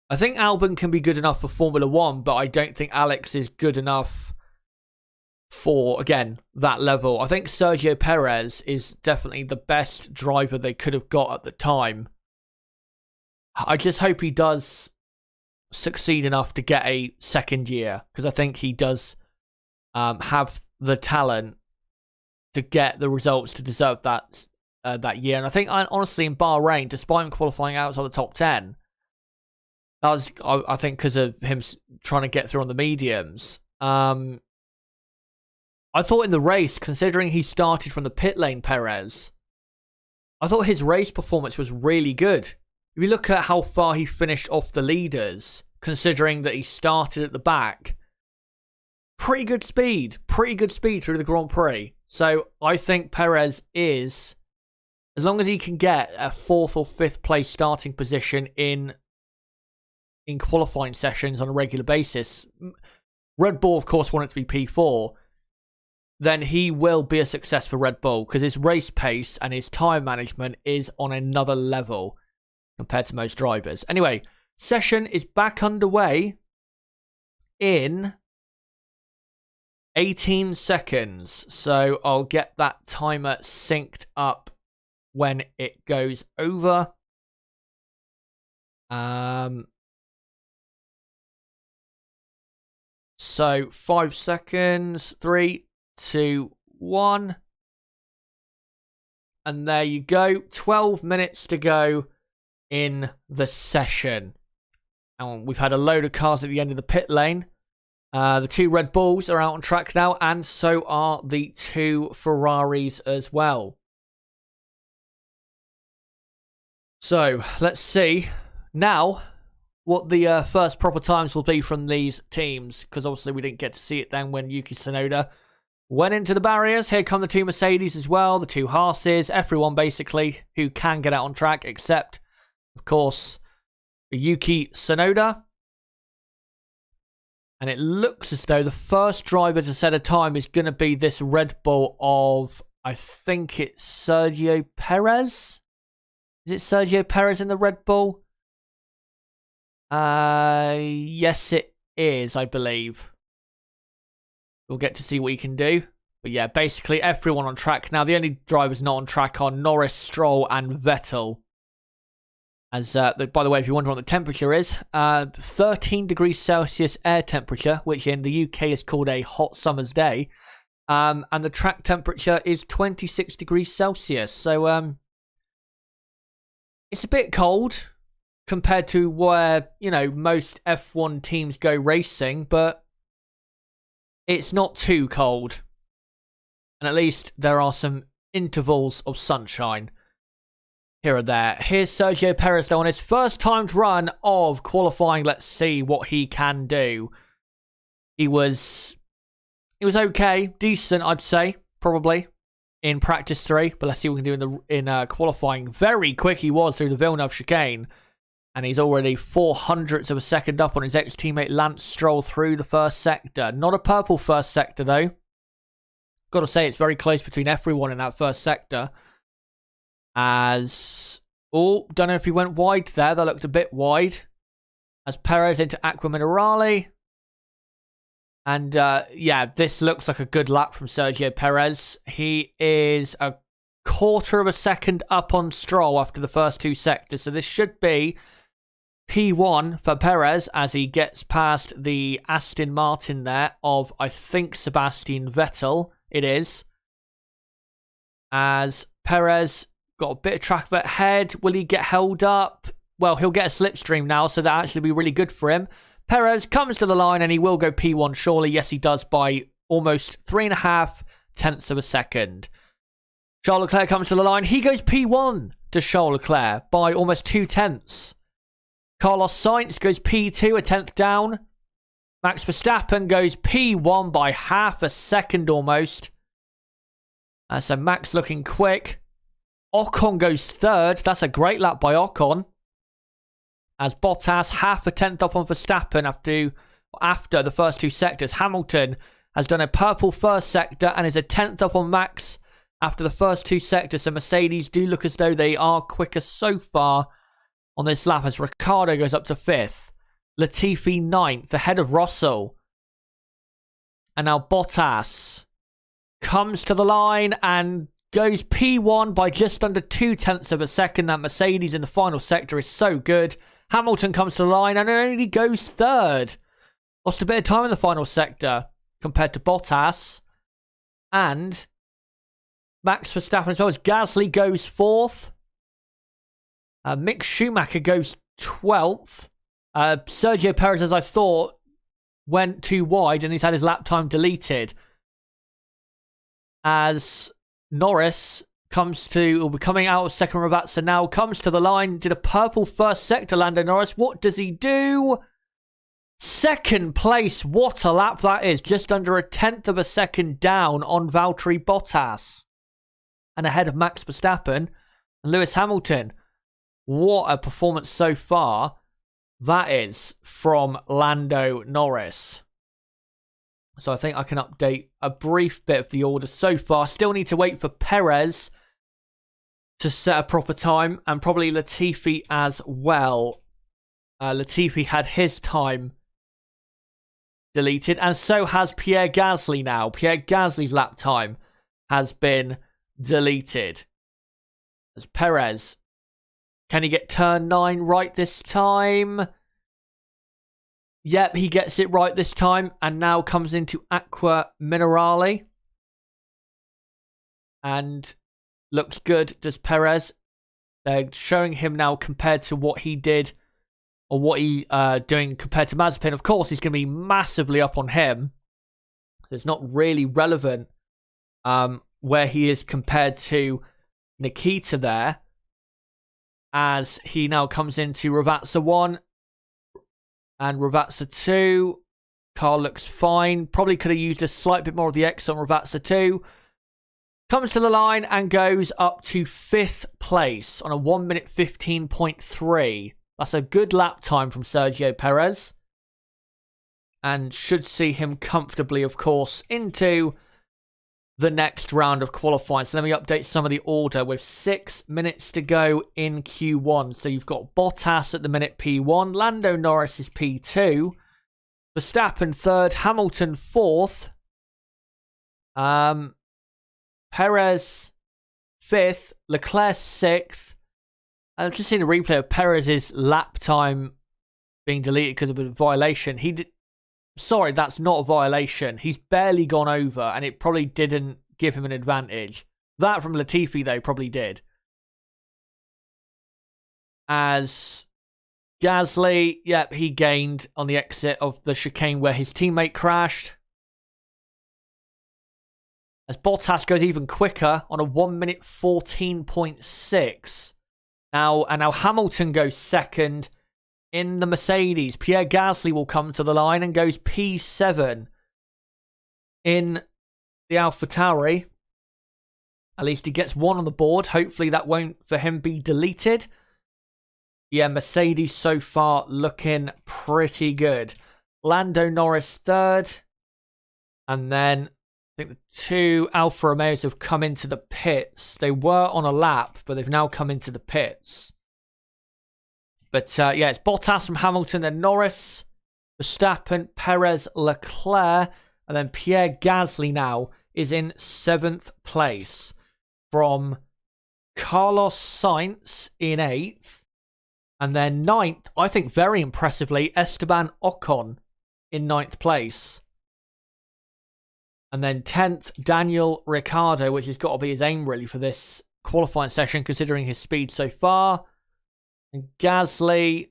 I think Albon can be good enough for Formula 1, but I don't think Alex is good enough for, again, that level. I think Sergio Perez is definitely the best driver they could have got at the time. I just hope he does succeed enough to get a second year, because I think he does have the talent to get the results to deserve that year. And I think, honestly, in Bahrain, despite him qualifying outside the top 10, that was, I think, because of him trying to get through on the mediums. I thought in the race, considering he started from the pit lane, Perez, I thought his race performance was really good. If you look at how far he finished off the leaders, considering that he started at the back, pretty good speed through the Grand Prix. So I think Perez is, as long as he can get a 4th or 5th place starting position in qualifying sessions on a regular basis, Red Bull of course want it to be P4, then he will be a success for Red Bull because his race pace and his tyre management is on another level compared to most drivers. Anyway, session is back underway in 18 seconds. So I'll get that timer synced up when it goes over. So 5 seconds, 3, 2, 1. And there you go. 12 minutes to go in the session. And we've had a load of cars at the end of the pit lane. The 2 Red Bulls are out on track now, and so are the 2 Ferraris as well. So let's see now what the first proper times will be from these teams, because obviously we didn't get to see it then when Yuki Tsunoda went into the barriers. Here come the 2 Mercedes as well, the 2 Haas's, everyone basically who can get out on track, except, of course, Yuki Tsunoda. And it looks as though the first driver to set a time is going to be this Red Bull of, I think it's Sergio Perez. Is it Sergio Perez in the Red Bull? Yes, it is, I believe. We'll get to see what he can do. But yeah, basically everyone on track. Now, the only drivers not on track are Norris, Stroll, and Vettel. As, by the way, if you wonder what the temperature is, 13 degrees Celsius air temperature, which in the UK is called a hot summer's day. And the track temperature is 26 degrees Celsius. So, it's a bit cold compared to where, you know, most F1 teams go racing, but it's not too cold. And at least there are some intervals of sunshine here or there. Here's Sergio Perez though on his first timed run of qualifying. Let's see what he can do. He was okay, decent, I'd say, probably in practice 3. But let's see what we can do in qualifying. Very quick he was through the Villeneuve chicane, and he's already 0.04 of a second up on his ex-teammate Lance Stroll through the first sector. Not a purple first sector though. Got to say it's very close between everyone in that first sector. As, oh, don't know if he went wide there. That looked a bit wide. As Perez into Aqua Minerale. And, yeah, this looks like a good lap from Sergio Perez. He is a 1/4 of a second up on Stroll after the first 2 sectors. So this should be P1 for Perez as he gets past the Aston Martin there of, I think, Sebastian Vettel. It is. As Perez got a bit of track ahead. Will he get held up? Well, he'll get a slipstream now, so that'll actually be really good for him. Perez comes to the line and he will go P1 surely. Yes, he does by almost 3.5 of a second. Charles Leclerc comes to the line. He goes P1 to Charles Leclerc by almost 0.2. Carlos Sainz goes P2, a 10th down. Max Verstappen goes P1 by 0.5 second almost. So Max looking quick. Ocon goes 3rd. That's a great lap by Ocon. As Bottas 0.5 up on Verstappen after the first 2 sectors. Hamilton has done a purple first sector and is a 10th up on Max after the first 2 sectors. So Mercedes do look as though they are quicker so far on this lap as Ricciardo goes up to 5th. Latifi 9th ahead of Russell. And now Bottas comes to the line and goes P1 by just under 0.2 of a second. That Mercedes in the final sector is so good. Hamilton comes to the line and only goes 3rd. Lost a bit of time in the final sector compared to Bottas. And Max Verstappen as well as Gasly goes 4th. Mick Schumacher goes 12th. Sergio Perez, as I thought, went too wide and he's had his lap time deleted. As Norris will be coming out of second. Ravazza now comes to the line, did a purple first sector, Lando Norris. What does he do? Second place. What a lap that is. Just under a tenth of a second down on Valtteri Bottas. And ahead of Max Verstappen and Lewis Hamilton. What a performance so far that is from Lando Norris. So I think I can update a brief bit of the order so far. Still need to wait for Perez to set a proper time, and probably Latifi as well. Latifi had his time deleted, and so has Pierre Gasly now. Pierre Gasly's lap time has been deleted. As Perez, can he get turn 9 right this time? Yep, he gets it right this time, and now comes into Aqua Minerale. And looks good, does Perez. They're showing him now compared to what he did, or what he doing compared to Mazepin. Of course, he's going to be massively up on him. It's not really relevant where he is compared to Nikita there, as he now comes into Ravazza 1 and Ravazza 2. Car looks fine. Probably could have used a slight bit more of the X on Ravazza 2. Comes to the line and goes up to 5th place on a 1 minute 15.3. That's a good lap time from Sergio Perez. And should see him comfortably, of course, into the next round of qualifying. So let me update some of the order with 6 minutes to go in Q1. So you've got Bottas at the minute P1. Lando Norris is P2. Verstappen 3rd. Hamilton 4th. Perez 5th. Leclerc 6th. I've just seen a replay of Perez's lap time being deleted because of a violation. Sorry, that's not a violation. He's barely gone over, and it probably didn't give him an advantage. That from Latifi, though, probably did. As Gasly, yep, he gained on the exit of the chicane where his teammate crashed. As Bottas goes even quicker on a 1 minute 14.6. Now Hamilton goes second in the Mercedes. Pierre Gasly will come to the line and goes P7 in the AlphaTauri. At least he gets one on the board. Hopefully that won't, for him, be deleted. Yeah, Mercedes so far looking pretty good. Lando Norris 3rd. And then I think the 2 Alfa Romeos have come into the pits. They were on a lap, but they've now come into the pits. But yeah, it's Bottas from Hamilton, then Norris, Verstappen, Perez, Leclerc, and then Pierre Gasly now is in 7th place from Carlos Sainz in 8th. And then 9th, I think very impressively, Esteban Ocon in 9th place. And then 10th, Daniel Ricciardo, which has got to be his aim really for this qualifying session, considering his speed so far. And Gasly,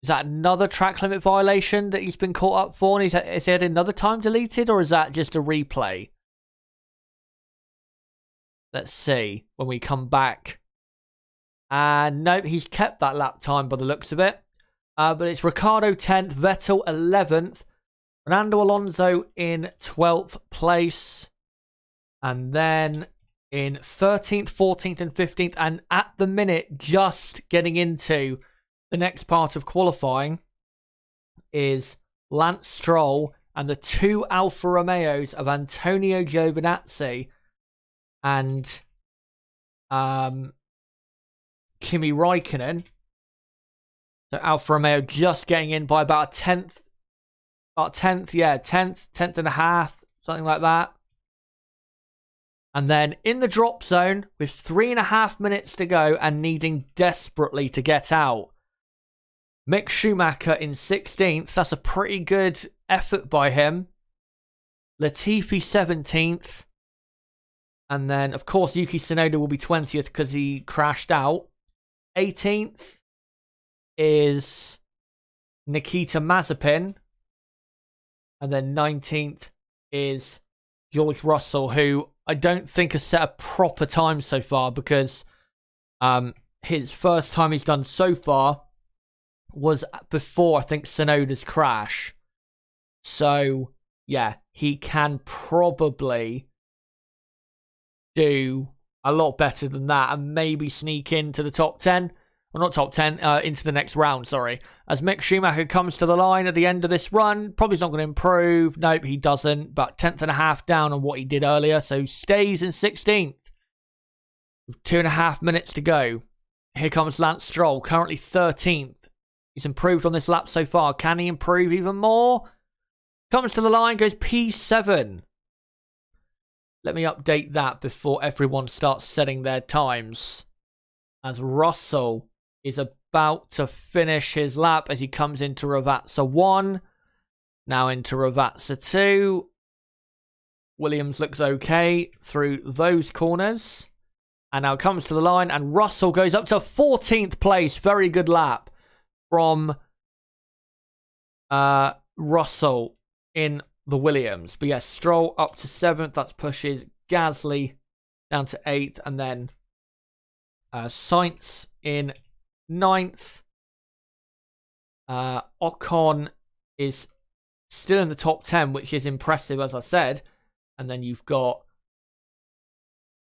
is that another track limit violation that he's been caught up for? And has he had another time deleted, or is that just a replay? Let's see when we come back. And nope, he's kept that lap time by the looks of it. But it's Ricciardo 10th, Vettel 11th, Fernando Alonso in 12th place. And then in 13th, 14th, and 15th, and at the minute, just getting into the next part of qualifying, is Lance Stroll and the 2 Alfa Romeos of Antonio Giovinazzi and Kimi Räikkönen. So Alfa Romeo just getting in by about a 10th. About 10th, yeah, 10th and a half, something like that. And then in the drop zone with 3.5 minutes to go and needing desperately to get out, Mick Schumacher in 16th. That's a pretty good effort by him. Latifi 17th. And then, of course, Yuki Tsunoda will be 20th because he crashed out. 18th is Nikita Mazepin. And then 19th is George Russell, who I don't think has set a proper time so far, because his first time he's done so far was before, I think, Tsunoda's crash. So, yeah, he can probably do a lot better than that and maybe sneak into the top 10. Well, not top 10, into the next round, sorry. As Mick Schumacher comes to the line at the end of this run, probably not going to improve. Nope, he doesn't. But 10th and a half down on what he did earlier. So stays in 16th. With 2.5 minutes to go. Here comes Lance Stroll, currently 13th. He's improved on this lap so far. Can he improve even more? Comes to the line, goes P7. Let me update that before everyone starts setting their times. As Russell is about to finish his lap as he comes into Ravazza 1. Now into Ravazza 2. Williams looks okay through those corners. And now comes to the line, and Russell goes up to 14th place. Very good lap from Russell in the Williams. But yes, Stroll up to 7th. That pushes Gasly down to 8th. And then Sainz in 9th. Ocon is still in the top 10, which is impressive, as I said. And then you've got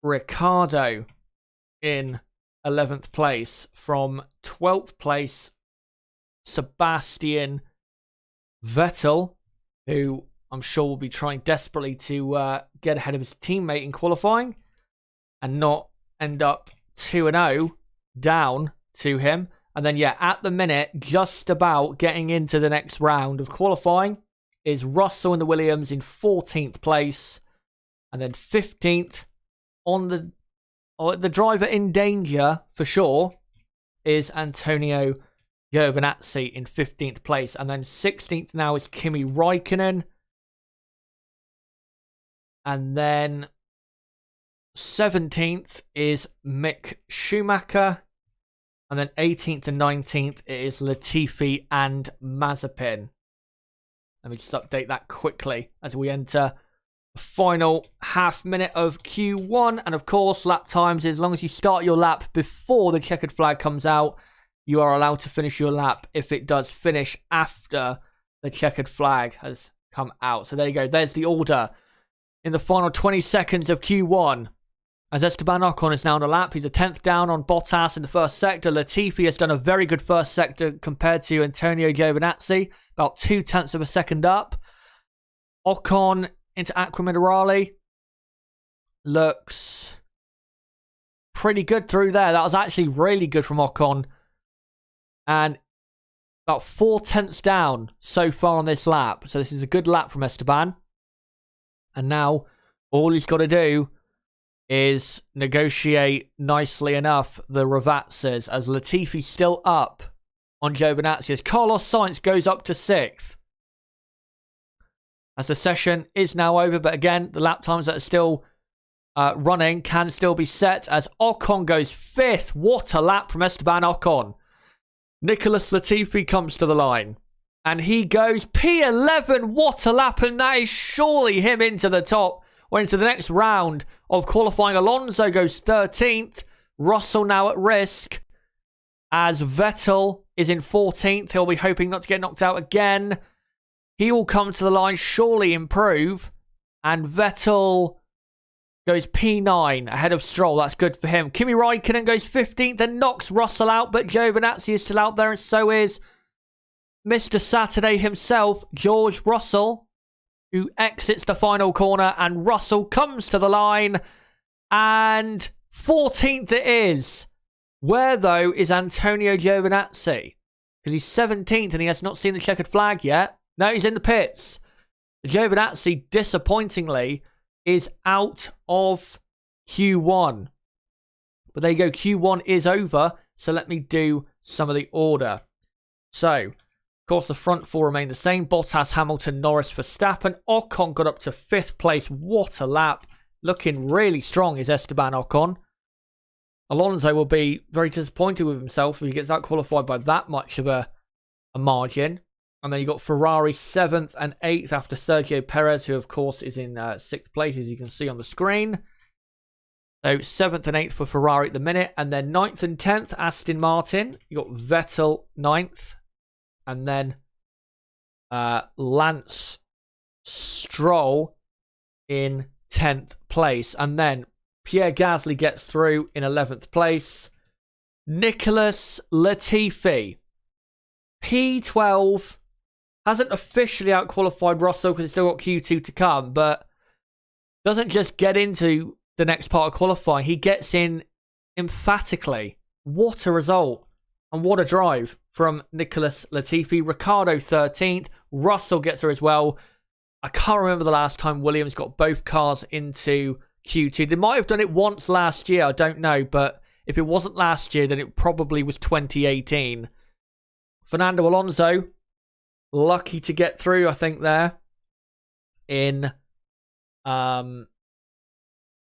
Ricciardo in 11th place. From 12th place, Sebastian Vettel, who I'm sure will be trying desperately to get ahead of his teammate in qualifying and not end up 2-0 down to him. And then, yeah, at the minute, just about getting into the next round of qualifying is Russell in the Williams in 14th place. And then 15th on the driver in danger, for sure, is Antonio Giovinazzi in 15th place. And then 16th now is Kimi Räikkönen. And then 17th is Mick Schumacher. And then 18th and 19th it is Latifi and Mazepin. Let me just update that quickly as we enter the final half minute of Q1. And of course, lap times, as long as you start your lap before the checkered flag comes out, you are allowed to finish your lap if it does finish after the checkered flag has come out. So there you go. There's the order in the final 20 seconds of Q1. As Esteban Ocon is now on a lap, he's a 10th down on Bottas in the first sector. Latifi has done a very good first sector compared to Antonio Giovinazzi, about 0.2 of a second up. Ocon into Acqua Minerale looks pretty good through there. That was actually really good from Ocon. And about 0.4 down so far on this lap. So this is a good lap from Esteban. And now all he's got to do is negotiate nicely enough the Ravazzas, as Latifi's still up on Giovinazzi, as Carlos Sainz goes up to 6th. As the session is now over, but again, the lap times that are still running can still be set, as Ocon goes 5th. What a lap from Esteban Ocon. Nicholas Latifi comes to the line, and he goes P11. What a lap, and that is surely him into the top, or into the next round of qualifying. Alonso goes 13th. Russell now at risk, as Vettel is in 14th. He'll be hoping not to get knocked out again. He will come to the line, surely improve. And Vettel goes P9 ahead of Stroll. That's good for him. Kimi Räikkönen goes 15th and knocks Russell out, but Giovinazzi is still out there, and so is Mr. Saturday himself, George Russell, who exits the final corner, and Russell comes to the line, and 14th it is. Where, though, is Antonio Giovinazzi? Because he's 17th and he has not seen the checkered flag yet. No, he's in the pits. Giovinazzi, disappointingly, is out of Q1. But there you go, Q1 is over, so let me do some of the order. So, of course, the front four remain the same. Bottas, Hamilton, Norris, Verstappen. Ocon got up to 5th place. What a lap. Looking really strong is Esteban Ocon. Alonso will be very disappointed with himself if he gets out qualified by that much of a margin. And then you got Ferrari 7th and 8th after Sergio Perez, who of course is in 6th place, as you can see on the screen. So 7th and 8th for Ferrari at the minute. And then 9th and 10th, Aston Martin. You got Vettel 9th. And then Lance Stroll in 10th place. And then Pierre Gasly gets through in 11th place. Nicholas Latifi, P12, hasn't officially out-qualified Russell because it's still got Q2 to come, but doesn't just get into the next part of qualifying. He gets in emphatically. What a result and what a drive from Nicholas Latifi. Ricciardo 13th. Russell gets there as well. I can't remember the last time Williams got both cars into Q2. They might have done it once last year. I don't know, but if it wasn't last year, then it probably was 2018. Fernando Alonso, lucky to get through, I think, there in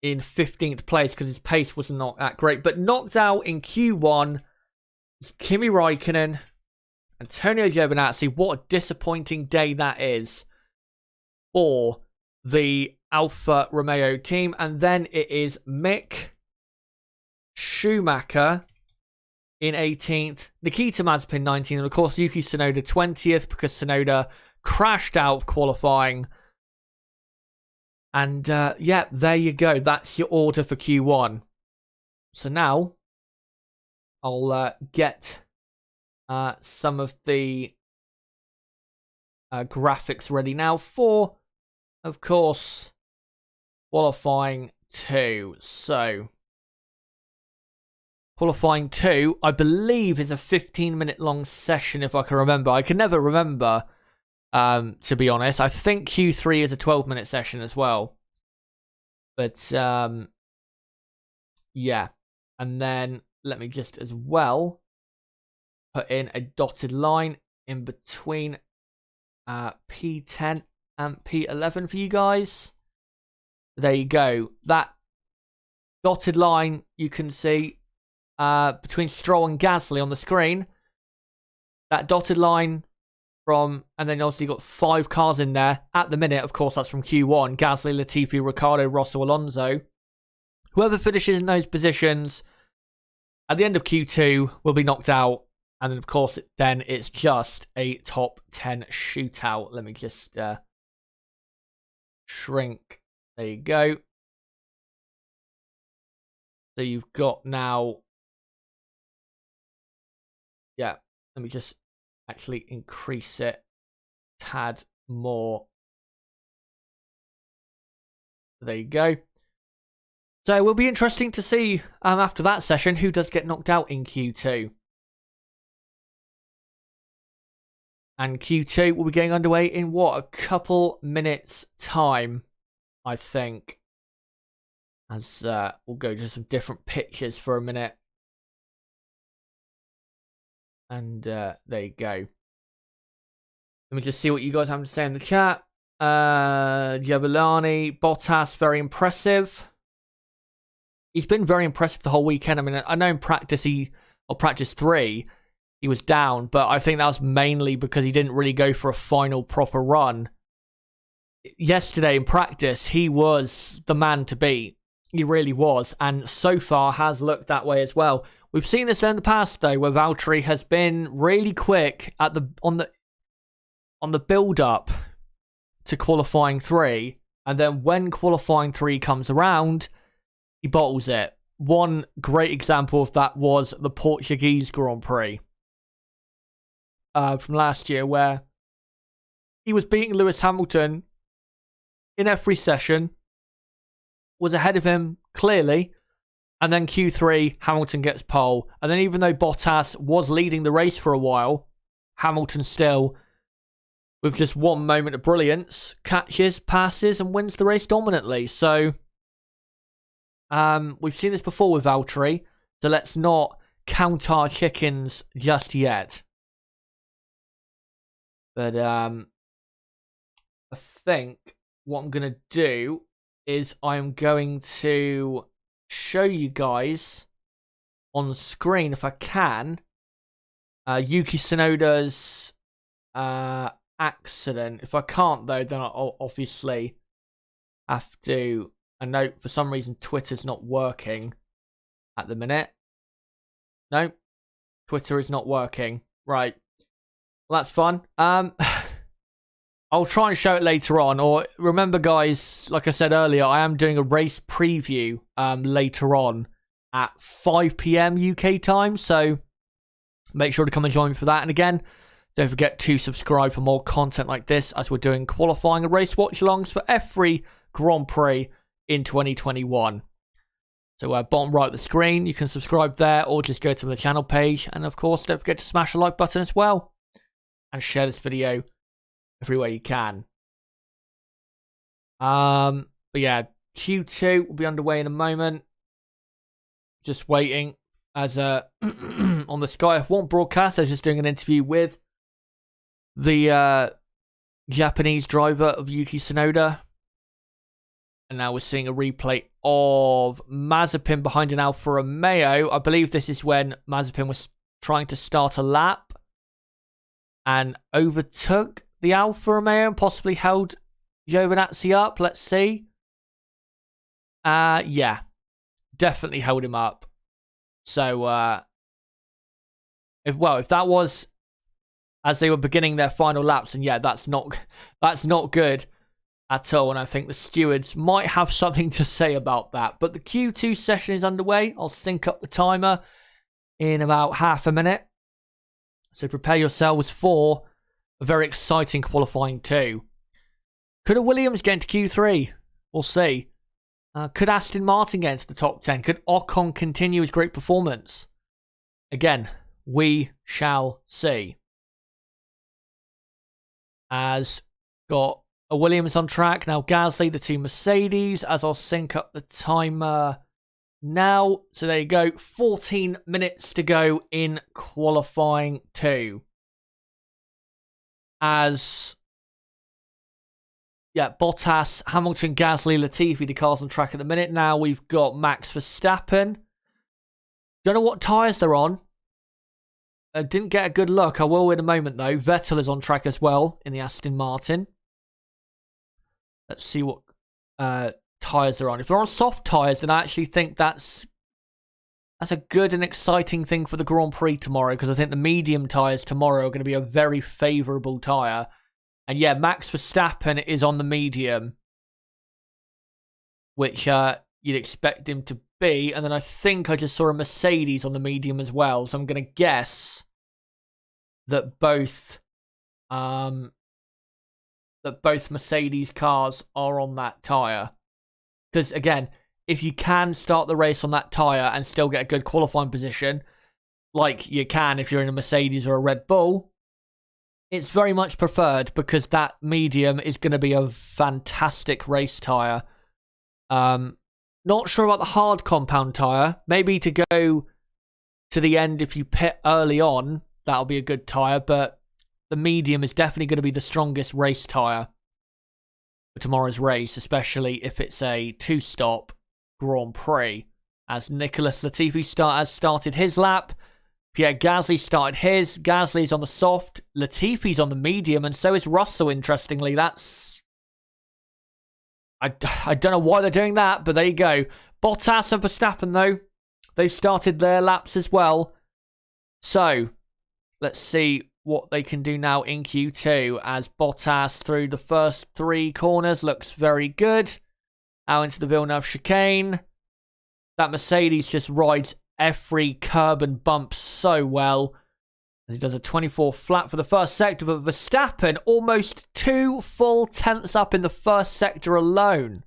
15th place because his pace was not that great. But knocked out in Q1 is Kimi Raikkonen, Antonio Giovinazzi. What a disappointing day that is for the Alfa Romeo team. And then it is Mick Schumacher in 18th, Nikita Mazepin 19th, and of course Yuki Tsunoda 20th because Tsunoda crashed out of qualifying. And yeah, there you go. That's your order for Q1. So now I'll get some of the graphics ready now for, of course, qualifying 2. So qualifying 2, I believe, is a 15-minute long session, if I can remember. I can never remember, to be honest. I think Q3 is a 12-minute session as well. But, yeah. And then let me just as well put in a dotted line in between P10 and P11 for you guys. There you go. That dotted line you can see between Stroll and Gasly on the screen. That dotted line from, and then obviously you've got 5 cars in there. At the minute, of course, that's from Q1. Gasly, Latifi, Ricciardo, Russell, Alonso. Whoever finishes in those positions at the end of Q2 will be knocked out. And then, of course, then it's just a top 10 shootout. Let me just shrink. There you go. So you've got now... Yeah, let me just actually increase it a tad more. There you go. So it will be interesting to see after that session who does get knocked out in Q2. And Q2 will be getting underway in what, a couple minutes time, I think. As we'll go to some different pictures for a minute. And there you go. Let me just see what you guys have to say in the chat. Jabalani, Bottas, very impressive. He's been very impressive the whole weekend. I mean, I know in practice practice 3, he was down, but I think that was mainly because he didn't really go for a final proper run. Yesterday in practice, he was the man to beat. He really was, and so far has looked that way as well. We've seen this in the past, though, where Valtteri has been really quick at on the build-up to qualifying 3, and then when qualifying 3 comes around, he bottles it. One great example of that was the Portuguese Grand Prix from last year, where he was beating Lewis Hamilton in every session, was ahead of him clearly. And then Q3, Hamilton gets pole. And then even though Bottas was leading the race for a while, Hamilton still, with just one moment of brilliance, catches, passes, and wins the race dominantly. So, we've seen this before with Valtteri. So let's not count our chickens just yet. But, I think what I'm going to do is I'm going to show you guys on the screen, if I can, Yuki Tsunoda's accident. If I can't, though, then I'll obviously have to... I know for some reason Twitter's not working at the minute. No, Twitter is not working. Right. Well, that's fun. I'll try and show it later on. Or remember, guys, like I said earlier, I am doing a race preview later on at 5 p.m. UK time. So make sure to come and join me for that. And again, don't forget to subscribe for more content like this, as we're doing qualifying and race watch-alongs for every Grand Prix in 2021. So bottom right of the screen, you can subscribe there, or just go to the channel page. And of course, don't forget to smash the like button as well, and share this video everywhere you can. But yeah, Q2 will be underway in a moment. Just waiting, as on the Sky F1 broadcast, I was just doing an interview with the Japanese driver of Yuki Tsunoda. And now we're seeing a replay of Mazepin behind an Alfa Romeo. I believe this is when Mazepin was trying to start a lap and overtook the Alfa Romeo and possibly held Giovinazzi up. Let's see. Yeah, definitely held him up. So, if that was as they were beginning their final laps, and yeah, that's not good at all. And I think the stewards might have something to say about that. But the Q2 session is underway. I'll sync up the timer in about half a minute. So prepare yourselves for a very exciting qualifying too. Could a Williams get into Q3? We'll see. Could Aston Martin get into the top 10? Could Ocon continue his great performance? Again, we shall see. As got a Williams on track. Now Gasly, the two Mercedes, as I'll sync up the timer now. So there you go. 14 minutes to go in qualifying 2. As, yeah, Bottas, Hamilton, Gasly, Latifi, the cars on track at the minute. Now we've got Max Verstappen. Don't know what tyres they're on. Didn't get a good look. I will in a moment, though. Vettel is on track as well in the Aston Martin. Let's see what tyres they're on. If they're on soft tyres, then I actually think that's a good and exciting thing for the Grand Prix tomorrow, because I think the medium tyres tomorrow are going to be a very favourable tyre. And yeah, Max Verstappen is on the medium, which you'd expect him to be. And then I think I just saw a Mercedes on the medium as well. So I'm going to guess that both Mercedes cars are on that tyre. Because again, if you can start the race on that tyre and still get a good qualifying position, like you can if you're in a Mercedes or a Red Bull, it's very much preferred, because that medium is going to be a fantastic race tyre. Not sure about the hard compound tyre. Maybe to go to the end if you pit early on, that'll be a good tyre, but the medium is definitely going to be the strongest race tyre for tomorrow's race, especially if it's a 2-stop Grand Prix. As Nicholas Latifi has started his lap, Pierre Gasly started his. Gasly's on the soft, Latifi's on the medium, and so is Russell, interestingly. That's... I don't know why they're doing that, but there you go. Bottas and Verstappen, though, they've started their laps as well. So, let's see what they can do now in Q2, as Bottas through the first 3 corners looks very good. Out into the Villeneuve chicane. That Mercedes just rides every curb and bump so well, as he does a 24 flat for the first sector. But Verstappen almost 2 full tenths up in the first sector alone.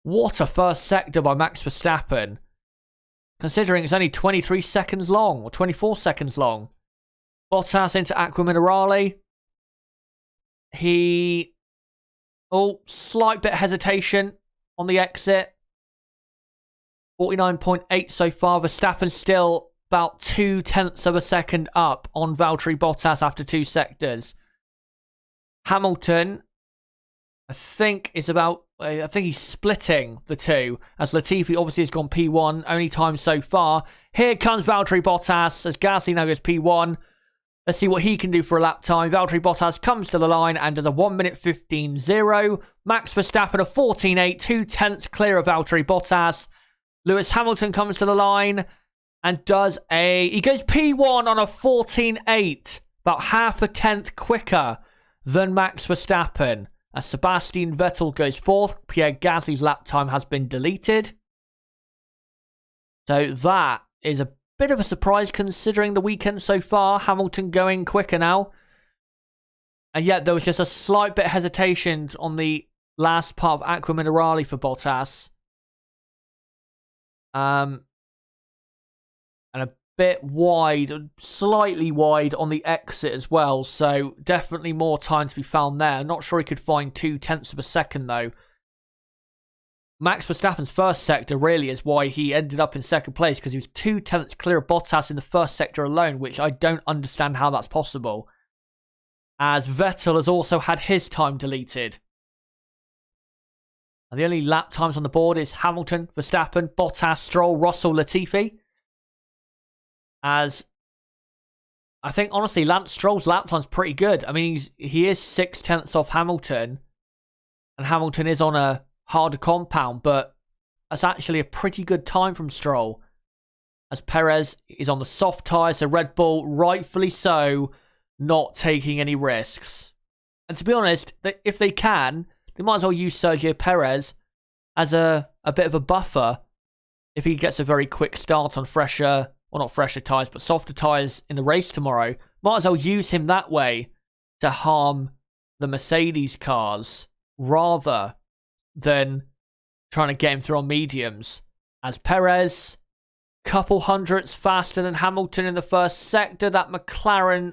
What a first sector by Max Verstappen, considering it's only 23 seconds long, or 24 seconds long. Bottas into Aqua Minerale. Slight bit of hesitation on the exit. 49.8 so far. Verstappen still about 0.2 of a second up on Valtteri Bottas after 2 sectors. Hamilton, I think he's splitting the 2, as Latifi obviously has gone P1, only time so far. Here comes Valtteri Bottas, as Gasly now goes P1. Let's see what he can do for a lap time. Valtteri Bottas comes to the line and does a 1 minute 15.0. Max Verstappen a 14.8, 2 tenths clear of Valtteri Bottas. Lewis Hamilton comes to the line and he goes P1 on a 14.8, about half a tenth quicker than Max Verstappen. As Sebastian Vettel goes 4th, Pierre Gasly's lap time has been deleted. So that is a bit of a surprise considering the weekend so far. Hamilton going quicker now. And yet there was just a slight bit of hesitation on the last part of Aqua Minerale for Bottas. And a bit wide, slightly wide on the exit as well. So definitely more time to be found there. I'm not sure he could find 2 tenths of a second though. Max Verstappen's first sector really is why he ended up in second place, because he was 2 tenths clear of Bottas in the first sector alone, which I don't understand how that's possible. As Vettel has also had his time deleted. And the only lap times on the board is Hamilton, Verstappen, Bottas, Stroll, Russell, Latifi. As I think, honestly, Lance Stroll's lap time's pretty good. I mean, he is 6 tenths off Hamilton. And Hamilton is on a harder compound, but that's actually a pretty good time from Stroll. As Perez is on the soft tyres, so Red Bull, rightfully so, not taking any risks. And to be honest, if they can, they might as well use Sergio Perez as a bit of a buffer if he gets a very quick start on fresher, well, not fresher tyres, but softer tyres in the race tomorrow. Might as well use him that way to harm the Mercedes cars rather than trying to get him through on mediums. As Perez, couple hundredths faster than Hamilton in the first sector. That McLaren,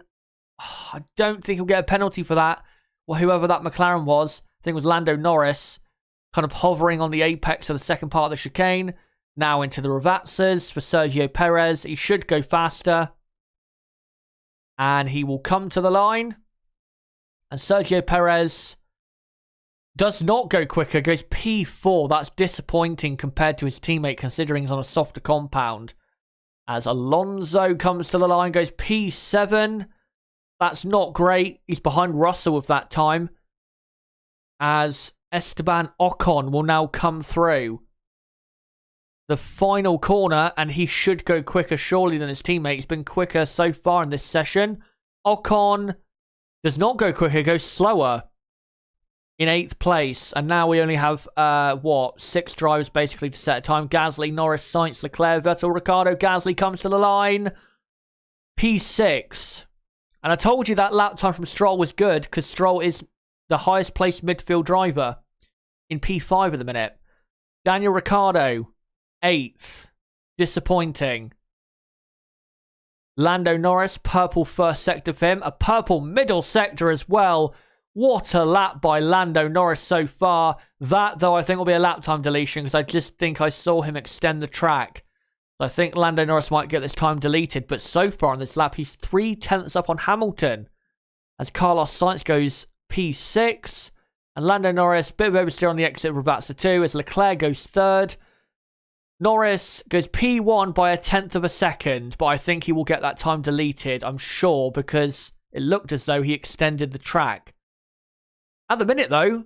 I don't think he'll get a penalty for that. Or whoever that McLaren was, I think it was Lando Norris, kind of hovering on the apex of the second part of the chicane. Now into the Ravazzas for Sergio Perez. He should go faster. And he will come to the line. And Sergio Perez does not go quicker, goes P4. That's disappointing compared to his teammate, considering he's on a softer compound. As Alonso comes to the line, goes P7. That's not great. He's behind Russell with that time. As Esteban Ocon will now come through the final corner, and he should go quicker surely than his teammate. He's been quicker so far in this session. Ocon does not go quicker, goes slower. In 8th place, and now we only have, 6 drivers basically to set a time. Gasly, Norris, Sainz, Leclerc, Vettel, Ricciardo. Gasly comes to the line. P6. And I told you that lap time from Stroll was good, because Stroll is the highest placed midfield driver in P5 at the minute. Daniel Ricciardo, 8th. Disappointing. Lando Norris, purple first sector for him. A purple middle sector as well. What a lap by Lando Norris so far. That, though, I think will be a lap time deletion, because I just think I saw him extend the track. I think Lando Norris might get this time deleted, but so far on this lap, he's 3 tenths up on Hamilton. As Carlos Sainz goes P6, and Lando Norris, bit of oversteer on the exit of Ravazza 2, as Leclerc goes 3rd. Norris goes P1 by a tenth of a second, but I think he will get that time deleted, I'm sure, because it looked as though he extended the track. At the minute, though,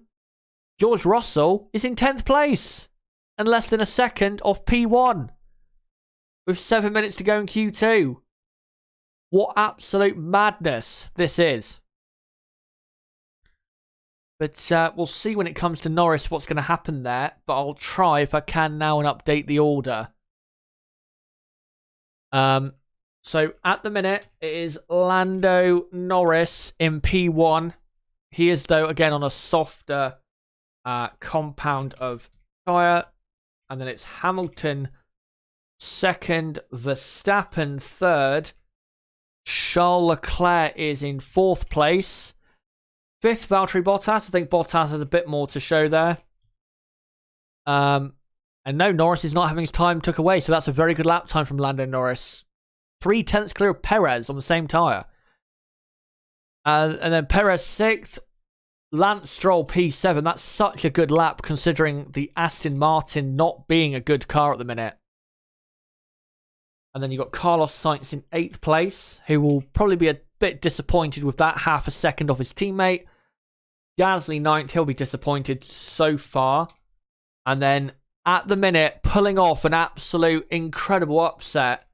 George Russell is in 10th place and less than a second off P1 with 7 minutes to go in Q2. What absolute madness this is. But we'll see when it comes to Norris what's going to happen there. But I'll try if I can now and update the order. So at the minute, it is Lando Norris in P1. He is, though, again, on a softer compound of tyre. And then it's Hamilton 2nd, Verstappen 3rd. Charles Leclerc is in 4th place. 5th, Valtteri Bottas. I think Bottas has a bit more to show there. And no, Norris is not having his time took away. So that's a very good lap time from Lando Norris. 3 tenths clear of Perez on the same tyre. And then Perez 6th, Lance Stroll P7. That's such a good lap considering the Aston Martin not being a good car at the minute. And then you've got Carlos Sainz in 8th place, who will probably be a bit disappointed with that. Half a second off his teammate. Gasly 9th. He'll be disappointed so far. And then at the minute, pulling off an absolute incredible upset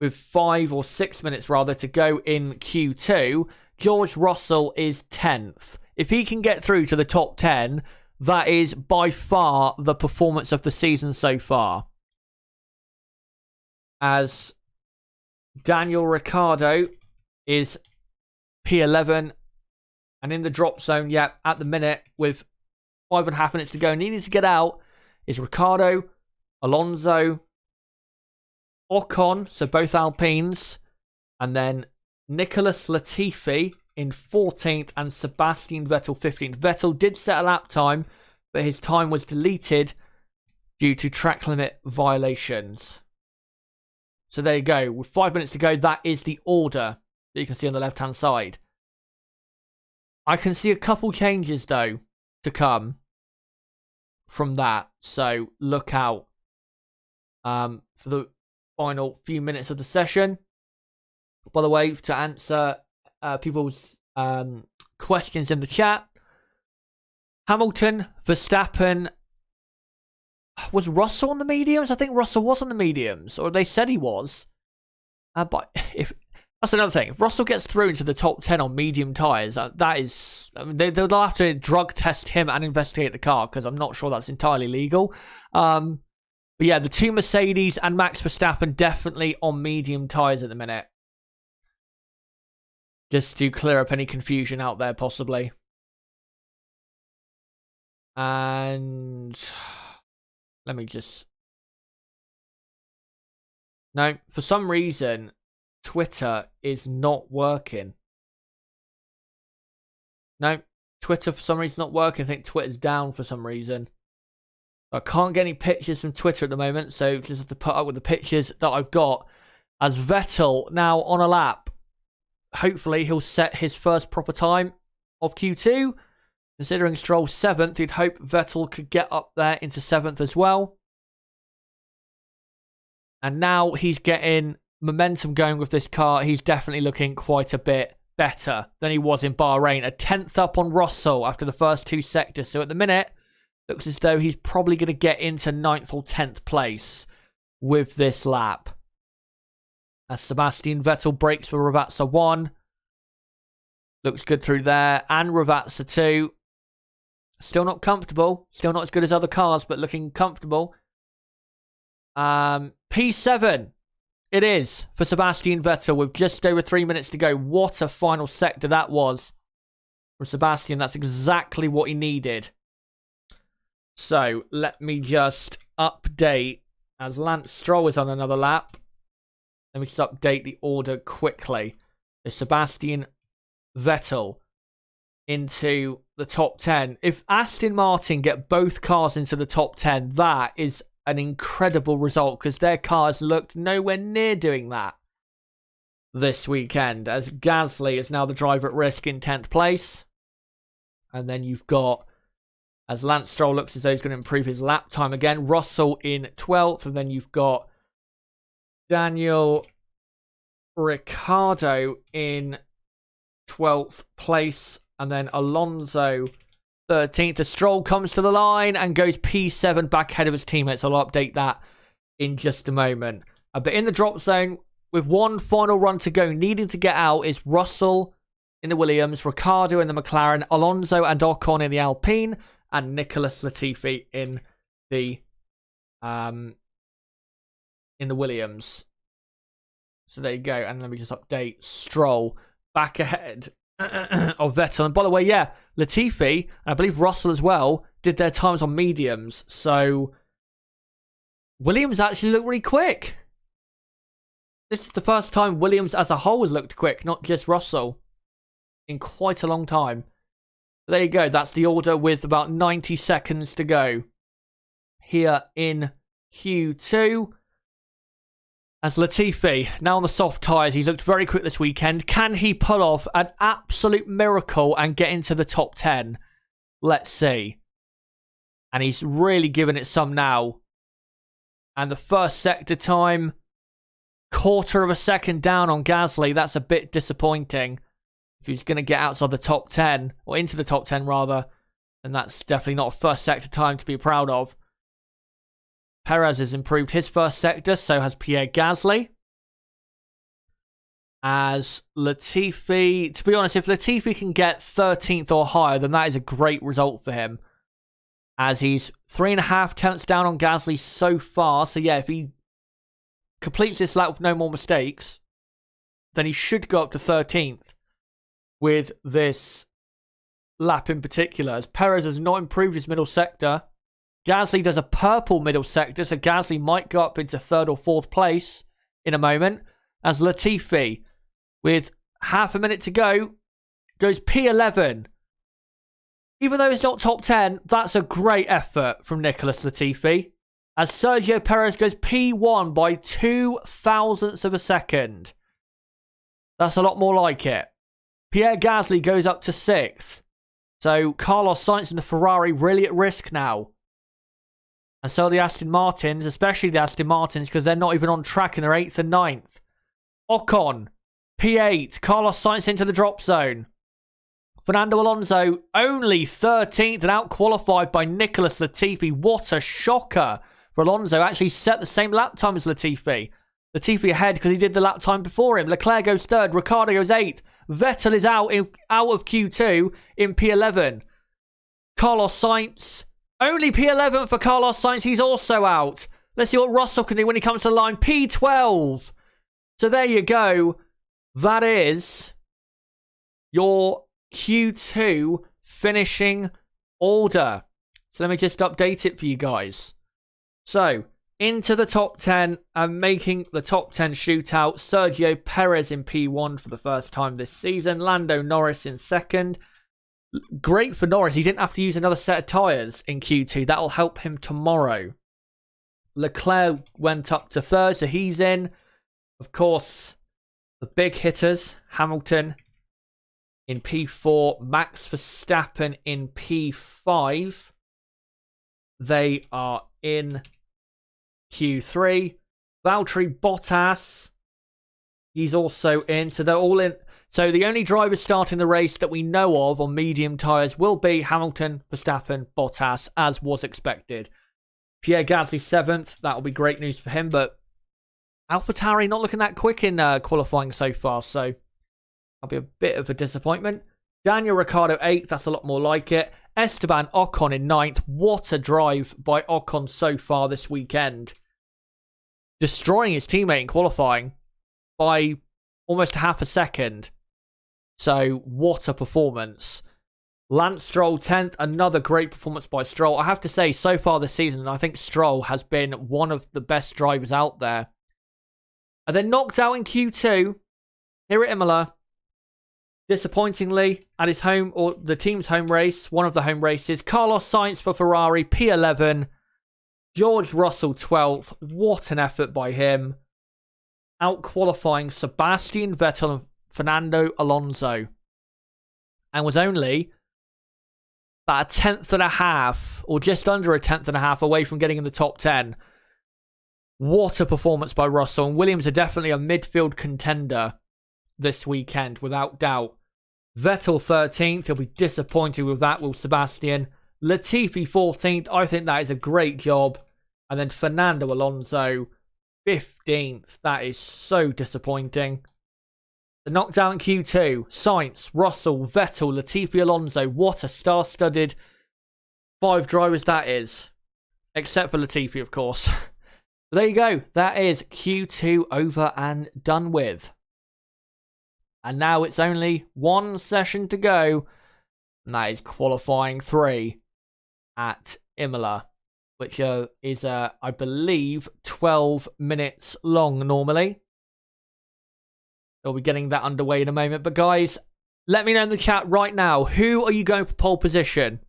with 5 or 6 minutes rather to go in Q2. George Russell is 10th. If he can get through to the top 10, that is by far the performance of the season so far. As Daniel Ricciardo is P11 and in the drop zone, at the minute with 5.5 minutes to go, needing to get out is Ricciardo, Alonso, Ocon, so both Alpines, and then Nicholas Latifi in 14th and Sebastian Vettel 15th. Vettel did set a lap time, but his time was deleted due to track limit violations. So there you go. With 5 minutes to go, that is the order that you can see on the left-hand side. I can see a couple changes, though, to come from that. So look out for the final few minutes of the session. By the way, to answer people's questions in the chat, Hamilton, Verstappen, was Russell on the mediums? I think Russell was on the mediums, or they said he was. But if that's another thing, if Russell gets through into the top 10 on medium tyres, that is, I mean, they'll have to drug test him and investigate the car, because I'm not sure that's entirely legal. But yeah, the two Mercedes and Max Verstappen definitely on medium tyres at the minute. Just to clear up any confusion out there, possibly. And let me just... No, for some reason, Twitter is not working. No, Twitter for some reason not working. I think Twitter's down for some reason. I can't get any pictures from Twitter at the moment, so just have to put up with the pictures that I've got. As Vettel now on a lap. Hopefully he'll set his first proper time of Q2. Considering Stroll 7th, you'd hope Vettel could get up there into 7th as well. And now he's getting momentum going with this car. He's definitely looking quite a bit better than he was in Bahrain. A 10th up on Russell after the first two sectors. So at the minute, looks as though he's probably going to get into 9th or 10th place with this lap. As Sebastian Vettel brakes for Ravazza 1. Looks good through there. And Ravazza 2. Still not comfortable. Still not as good as other cars, but looking comfortable. P7. It is for Sebastian Vettel with just over 3 minutes to go. What a final sector that was from Sebastian. That's exactly what he needed. So, let me just update as Lance Stroll is on another lap. Let me just update the order quickly. So Sebastian Vettel into the top 10. If Aston Martin get both cars into the top 10, that is an incredible result because their cars looked nowhere near doing that this weekend. As Gasly is now the driver at risk in 10th place. And then you've got, as Lance Stroll looks as though he's going to improve his lap time again, Russell in 12th. And then you've got Daniel Ricciardo in 12th place. And then Alonso 13th. The Stroll comes to the line and goes P7 back ahead of his teammates. I'll update that in just a moment. But in the drop zone, with one final run to go, needing to get out is Russell in the Williams, Ricciardo in the McLaren, Alonso and Ocon in the Alpine, and Nicholas Latifi in the Williams. So there you go. And let me just update Stroll back ahead of Vettel. And by the way, yeah, Latifi, and I believe Russell as well, did their times on mediums. So Williams actually looked really quick. This is the first time Williams as a whole has looked quick, not just Russell, in quite a long time. But there you go. That's the order with about 90 seconds to go here in Q2. As Latifi, now on the soft tyres, he's looked very quick this weekend. Can he pull off an absolute miracle and get into the top 10? Let's see. And he's really given it some now. And the first sector time, quarter of a second down on Gasly. That's a bit disappointing. if he's going to get outside the top 10, or into the top 10 rather, then that's definitely not a first sector time to be proud of. Perez has improved his first sector, so has Pierre Gasly. As Latifi, to be honest, if Latifi can get 13th or higher, then that is a great result for him. As he's 3.5 tenths down on Gasly so far. So yeah, if he completes this lap with no more mistakes, then he should go up to 13th with this lap in particular. As Perez has not improved his middle sector. Gasly does a purple middle sector, so Gasly might go up into 3rd or 4th place in a moment. As Latifi, with half a minute to go, goes P11. Even though it's not top 10, that's a great effort from Nicholas Latifi. As Sergio Perez goes P1 by 2 thousandths of a second. That's a lot more like it. Pierre Gasly goes up to 6th. So Carlos Sainz and the Ferrari really at risk now. And so the Aston Martins, especially the Aston Martins, because they're not even on track and they're 8th and 9th. Ocon, P8. Carlos Sainz into the drop zone. Fernando Alonso only 13th and out-qualified by Nicholas Latifi. What a shocker for Alonso. Actually set the same lap time as Latifi. Latifi ahead because he did the lap time before him. Leclerc goes 3rd. Ricciardo goes 8th. Vettel is out of Q2 in P11. Carlos Sainz, only P11 for Carlos Sainz. He's also out. Let's see what Russell can do when he comes to the line. P12. So there you go. That is your Q2 finishing order. So let me just update it for you guys. So, into the top 10 and making the top 10 shootout, Sergio Perez in P1 for the first time this season. Lando Norris in 2nd. Great for Norris. He didn't have to use another set of tyres in Q2. That'll help him tomorrow. Leclerc went up to 3rd, so he's in. Of course, the big hitters, Hamilton in P4, Max Verstappen in P5. They are in Q3. Valtteri Bottas, he's also in. So they're all in. So the only drivers starting the race that we know of on medium tyres will be Hamilton, Verstappen, Bottas, as was expected. Pierre Gasly 7th. That'll be great news for him, but AlphaTauri not looking that quick in qualifying so far, so that'll be a bit of a disappointment. Daniel Ricciardo 8th, that's a lot more like it. Esteban Ocon in 9th. What a drive by Ocon so far this weekend. Destroying his teammate in qualifying by almost half a second. So, what a performance. Lance Stroll 10th, another great performance by Stroll. I have to say, so far this season, I think Stroll has been one of the best drivers out there. And then knocked out in Q2 here at Imola. Disappointingly, at his home, or the team's home race, one of the home races, Carlos Sainz for Ferrari, P11. George Russell 12th. What an effort by him. Out-qualifying Sebastian Vettel and Fernando Alonso. And was only about 1/10.5, or just under 1/10.5 away from getting in the top 10. What a performance by Russell. And Williams are definitely a midfield contender this weekend, without doubt. Vettel 13th. He'll be disappointed with that, will Sebastian. Latifi 14th. I think that is a great job. And then Fernando Alonso 15th. That is so disappointing. The knockdown in Q2. Sainz, Russell, Vettel, Latifi, Alonso. What a star-studded 5 drivers that is. Except for Latifi, of course. There you go. That is Q2 over and done with. And now it's only one session to go. And that is qualifying 3 at Imola. Which is, I believe, 12 minutes long normally. We'll be getting that underway in a moment. But guys, let me know in the chat right now. Who are you going for pole position?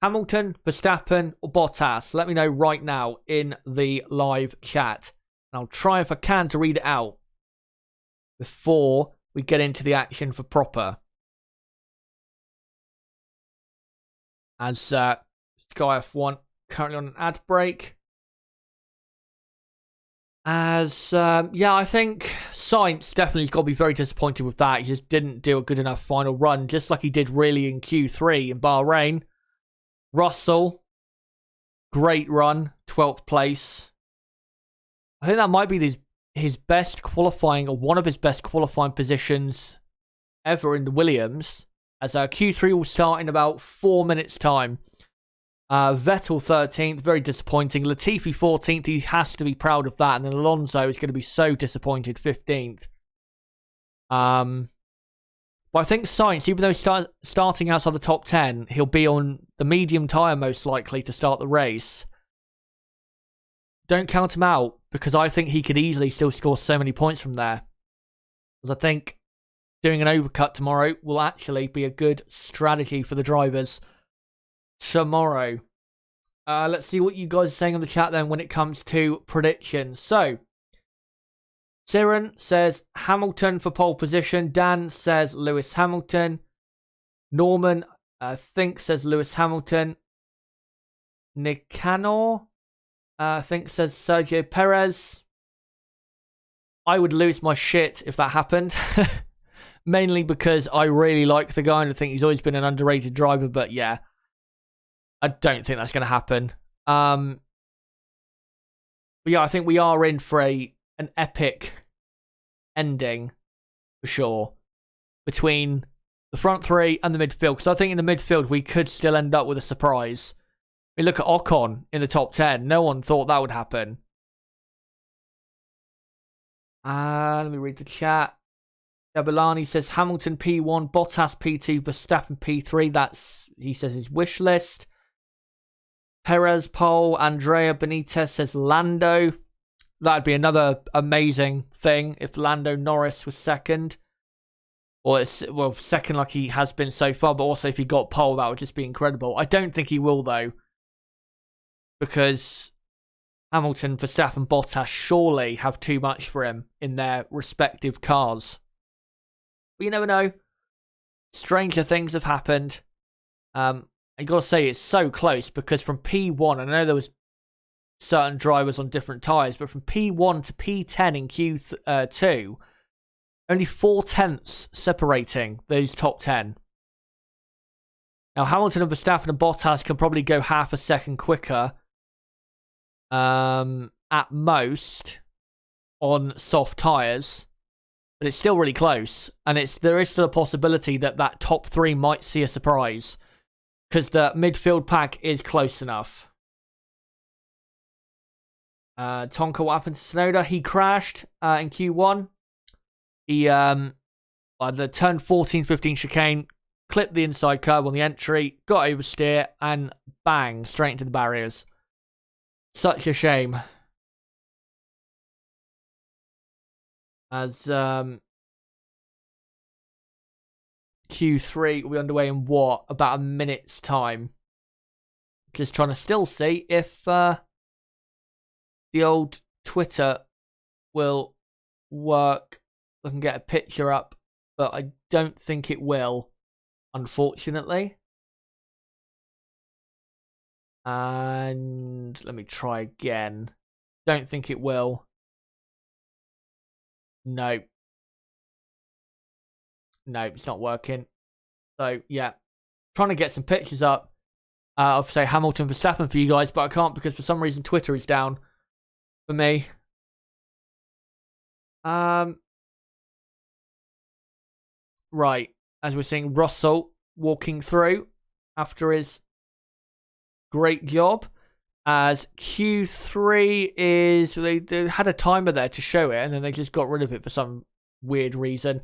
Hamilton, Verstappen, or Bottas? Let me know right now in the live chat. And I'll try if I can to read it out before we get into the action for proper. As Sky F1 currently on an ad break. Yeah, I think Sainz definitely has got to be very disappointed with that. He just didn't do a good enough final run, just like he did really in Q3 in Bahrain. Russell, great run, 12th place. I think that might be his best qualifying, or one of his best qualifying positions ever in the Williams, as our Q3 will start in about 4 minutes' time. Vettel 13th, very disappointing. Latifi 14th, he has to be proud of that. And then Alonso is going to be so disappointed, 15th. But I think Sainz, even though he's starting outside the top 10, he'll be on the medium tyre most likely to start the race. Don't count him out, because I think he could easily still score so many points from there. Because I think doing an overcut tomorrow will actually be a good strategy for the drivers tomorrow. Let's see what you guys are saying on the chat then when it comes to predictions. So, Siren says Hamilton for pole position. Dan says Lewis Hamilton. Norman, I think, says Lewis Hamilton. Nicanor, I think, says Sergio Perez. I would lose my shit if that happened. Mainly because I really like the guy and I think he's always been an underrated driver. But yeah, I don't think that's going to happen. But yeah, I think we are in for an epic ending, for sure, between the front three and the midfield. Because I think in the midfield, we could still end up with a surprise. I mean, look at Ocon in the top 10. No one thought that would happen. Let me read the chat. Jabalani says Hamilton P1, Bottas P2, Verstappen P3. He says, his wish list. Perez pole. Andrea Benitez says Lando. That'd be another amazing thing if Lando Norris was second. Or, second like he has been so far, but also if he got pole, that would just be incredible. I don't think he will, though. Because Hamilton, Verstappen, Bottas surely have too much for him in their respective cars. But you never know. Stranger things have happened. I gotta say, it's so close because from P1, I know there was certain drivers on different tyres, but from P1 to P10 in Q2, only 4/10 separating those top 10. Now, Hamilton and Verstappen and Bottas can probably go half a second quicker at most on soft tyres, but it's still really close, and there is still a possibility that top three might see a surprise because the midfield pack is close enough. Tonka, what happened to Tsunoda? He crashed in Q1. He the turn 14-15 chicane, clipped the inside curb on the entry, got oversteer, and bang, straight into the barriers. Such a shame. As Q3 will be underway in what? About a minute's time. Just trying to still see if the old Twitter will work. I can get a picture up, but I don't think it will, unfortunately. And let me try again. Don't think it will. No. No, it's not working. So, yeah. Trying to get some pictures up of, say, Hamilton Verstappen for you guys, but I can't because for some reason Twitter is down for me. Right. As we're seeing Russell walking through after his great job. As Q3 is... They had a timer there to show it, and then they just got rid of it for some weird reason.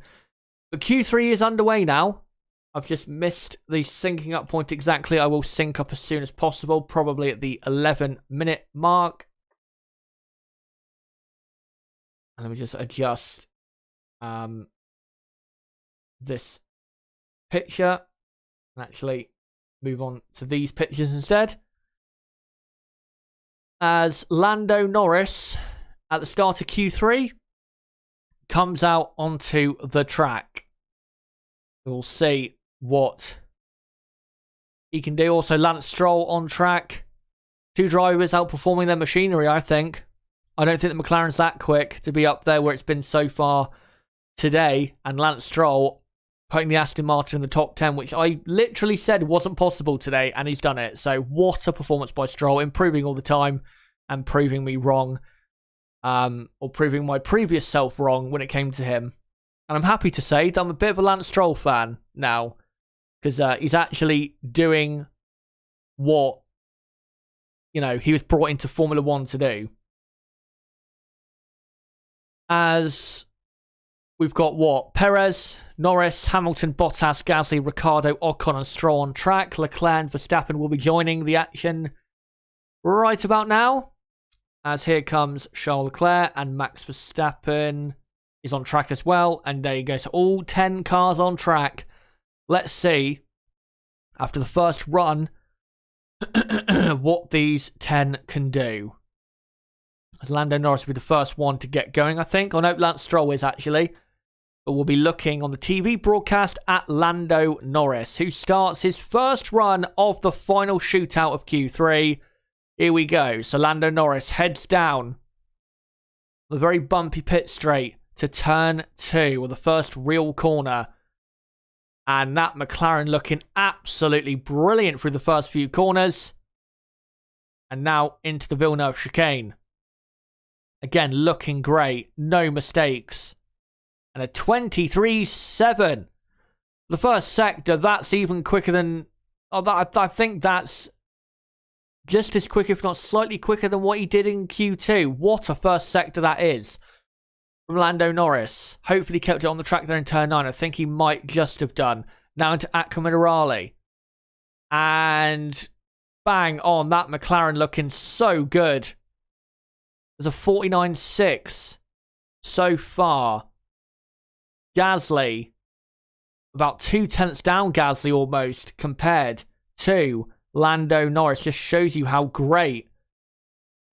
But Q3 is underway now. I've just missed the syncing up point exactly. I will sync up as soon as possible, probably at the 11-minute mark. And let me just adjust this picture and actually move on to these pictures instead. As Lando Norris at the start of Q3 comes out onto the track. We'll see what he can do. Also, Lance Stroll on track. Two drivers outperforming their machinery, I think. I don't think that McLaren's that quick to be up there where it's been so far today. And Lance Stroll putting the Aston Martin in the top 10, which I literally said wasn't possible today, and he's done it. So what a performance by Stroll, improving all the time and proving me wrong, or proving my previous self wrong when it came to him. And I'm happy to say that I'm a bit of a Lance Stroll fan now, because he's actually doing what, you know, he was brought into Formula One to do. As we've got what? Perez, Norris, Hamilton, Bottas, Gasly, Ricciardo, Ocon and Stroll on track. Leclerc and Verstappen will be joining the action right about now. As here comes Charles Leclerc and Max Verstappen is on track as well. And there you go. So all 10 cars on track. Let's see, after the first run, what these 10 can do. As Lando Norris will be the first one to get going, I think. Oh no, Lance Stroll is actually. But we'll be looking on the TV broadcast at Lando Norris, who starts his first run of the final shootout of Q3. Here we go. So Lando Norris heads down the very bumpy pit straight to turn 2, or the first real corner. And that McLaren looking absolutely brilliant through the first few corners. And now into the Villeneuve chicane. Again, looking great. No mistakes. And a 23.7. The first sector, that's even quicker than... I think that's just as quick, if not slightly quicker than what he did in Q2. What a first sector that is. From Lando Norris. Hopefully kept it on the track there in turn 9. I think he might just have done. Now into Acqua Minerale. And bang on. That McLaren looking so good. There's a 49.6 so far. Gasly. About 2/10 down Gasly almost compared to Lando Norris. Just shows you how great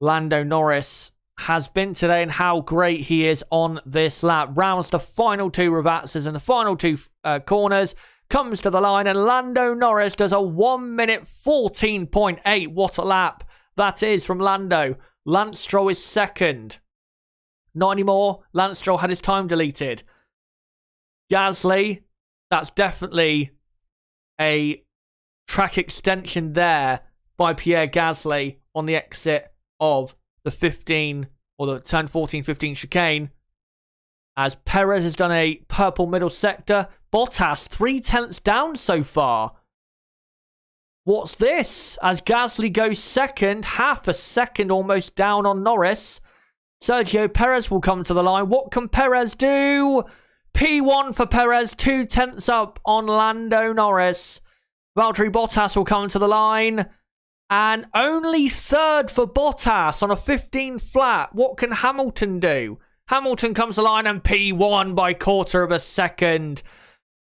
Lando Norris has been today and how great he is on this lap. Rounds the final 2 revatsas and the final 2 corners. Comes to the line and Lando Norris does a 1 minute 14.8. What a lap that is from Lando. Lance Stroll is second. Not anymore. Lance Stroll had his time deleted. Gasly, that's definitely a track extension there by Pierre Gasly on the exit of the 15 or the turn 14-15 chicane. As Perez has done a purple middle sector. Bottas 3/10 down so far. What's this? As Gasly goes second, half a second almost down on Norris. Sergio Perez will come to the line. What can Perez do? P1 for Perez, 2/10 up on Lando Norris. Valtteri Bottas will come to the line. And only third for Bottas on a 15 flat. What can Hamilton do? Hamilton comes to the line and P1 by 1/4 of a second.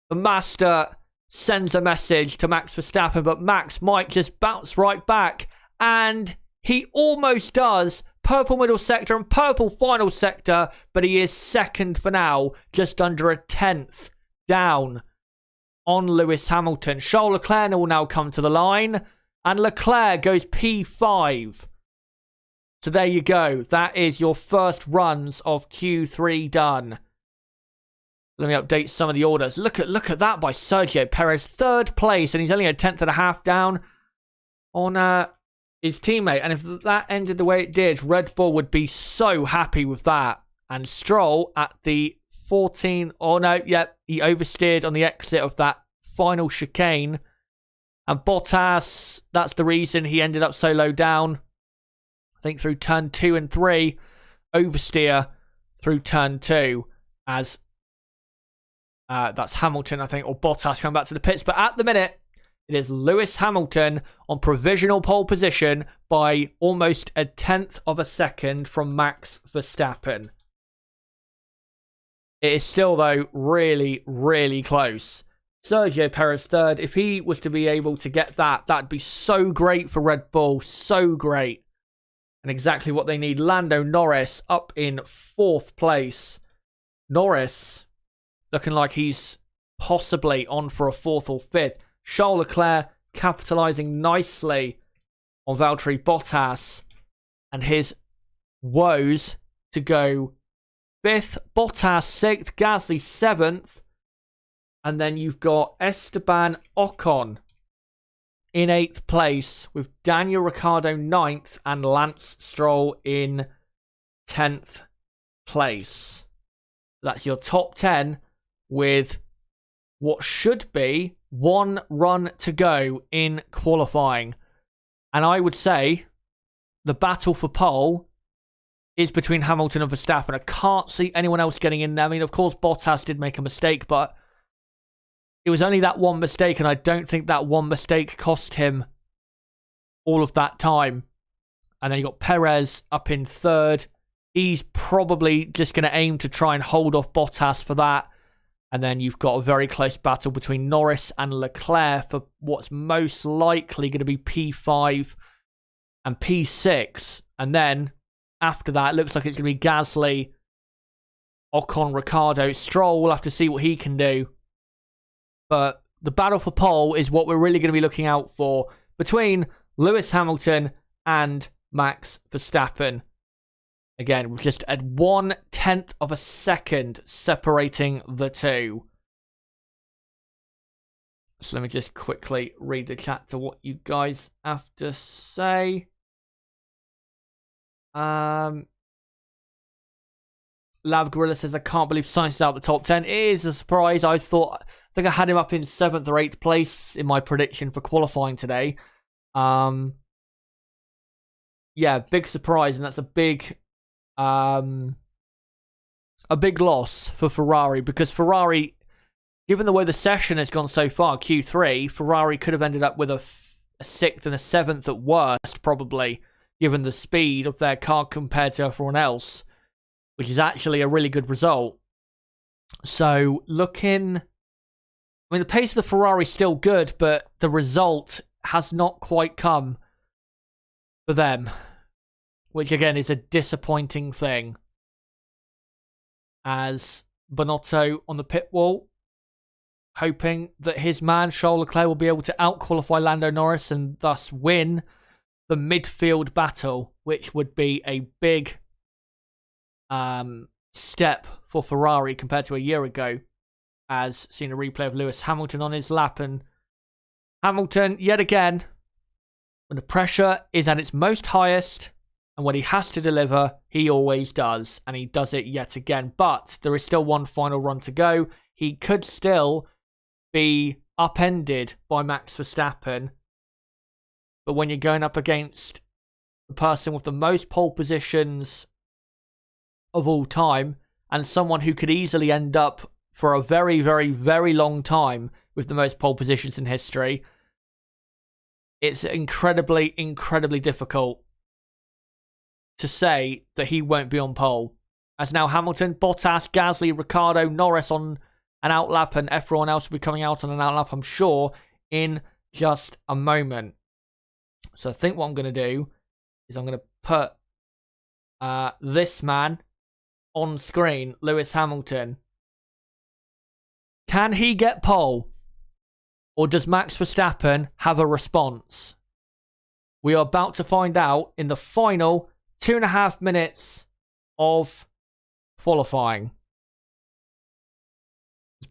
The master sends a message to Max Verstappen, but Max might just bounce right back. And he almost does. Purple middle sector and purple final sector, but he is second for now, just under a 10th down on Lewis Hamilton. Charles Leclerc will now come to the line, and Leclerc goes P5. So there you go. That is your first runs of Q3 done. Let me update some of the orders. Look at that by Sergio Perez, third place, and he's only a 10.5 down on his teammate. And if that ended the way it did, Red Bull would be so happy with that. And Stroll at the 14... Oh, no, yep, he oversteered on the exit of that final chicane. And Bottas, that's the reason he ended up so low down. I think through turn 2 and 3. Oversteer through turn 2 as... that's Hamilton, I think, or Bottas coming back to the pits. But at the minute, it is Lewis Hamilton on provisional pole position by almost a 1/10 of a second from Max Verstappen. It is still, though, really, really close. Sergio Perez third. If he was to be able to get that, that'd be so great for Red Bull. So great. And exactly what they need. Lando Norris up in 4th place. Norris... looking like he's possibly on for a 4th or 5th. Charles Leclerc capitalising nicely on Valtteri Bottas and his Woes to go 5th, Bottas 6th, Gasly 7th, and then you've got Esteban Ocon in 8th place with Daniel Ricciardo 9th and Lance Stroll in 10th place. That's your top 10 with what should be one run to go in qualifying. And I would say the battle for pole is between Hamilton and Verstappen. I can't see anyone else getting in there. I mean, of course, Bottas did make a mistake, but it was only that one mistake, and I don't think that one mistake cost him all of that time. And then you got Perez up in 3rd. He's probably just going to aim to try and hold off Bottas for that. And then you've got a very close battle between Norris and Leclerc for what's most likely going to be P5 and P6. And then after that, it looks like it's going to be Gasly, Ocon, Ricciardo. Stroll, we'll have to see what he can do. But the battle for pole is what we're really going to be looking out for between Lewis Hamilton and Max Verstappen. Again, we're just at 1/10 of a second separating the two. So let me just quickly read the chat to what you guys have to say. Lab Gorilla says, I can't believe Sainz is out the top 10. It is a surprise. I think I had him up in 7th or 8th place in my prediction for qualifying today. Yeah, big surprise, and that's a big loss for Ferrari, because Ferrari, given the way the session has gone so far, Q3, Ferrari could have ended up with a 6th and a 7th at worst, probably, given the speed of their car compared to everyone else, which is actually a really good result. So, the pace of the Ferrari is still good, but the result has not quite come for them, which again is a disappointing thing. As Bonotto on the pit wall, hoping that his man Charles Leclerc will be able to out-qualify Lando Norris and thus win the midfield battle, which would be a big step for Ferrari compared to a year ago, as seen a replay of Lewis Hamilton on his lap. And Hamilton, yet again, when the pressure is at its most highest and when he has to deliver, he always does, and he does it yet again. But there is still one final run to go. He could still be upended by Max Verstappen, but when you're going up against the person with the most pole positions of all time, and someone who could easily end up for a very, very, very long time with the most pole positions in history, it's incredibly, incredibly difficult to say that he won't be on pole. As now Hamilton, Bottas, Gasly, Ricciardo, Norris on an outlap, and everyone else will be coming out on an outlap, I'm sure, in just a moment. So I think what I'm going to do is I'm going to put this man on screen, Lewis Hamilton. Can he get pole? Or does Max Verstappen have a response? We are about to find out in the final 2.5 minutes of qualifying.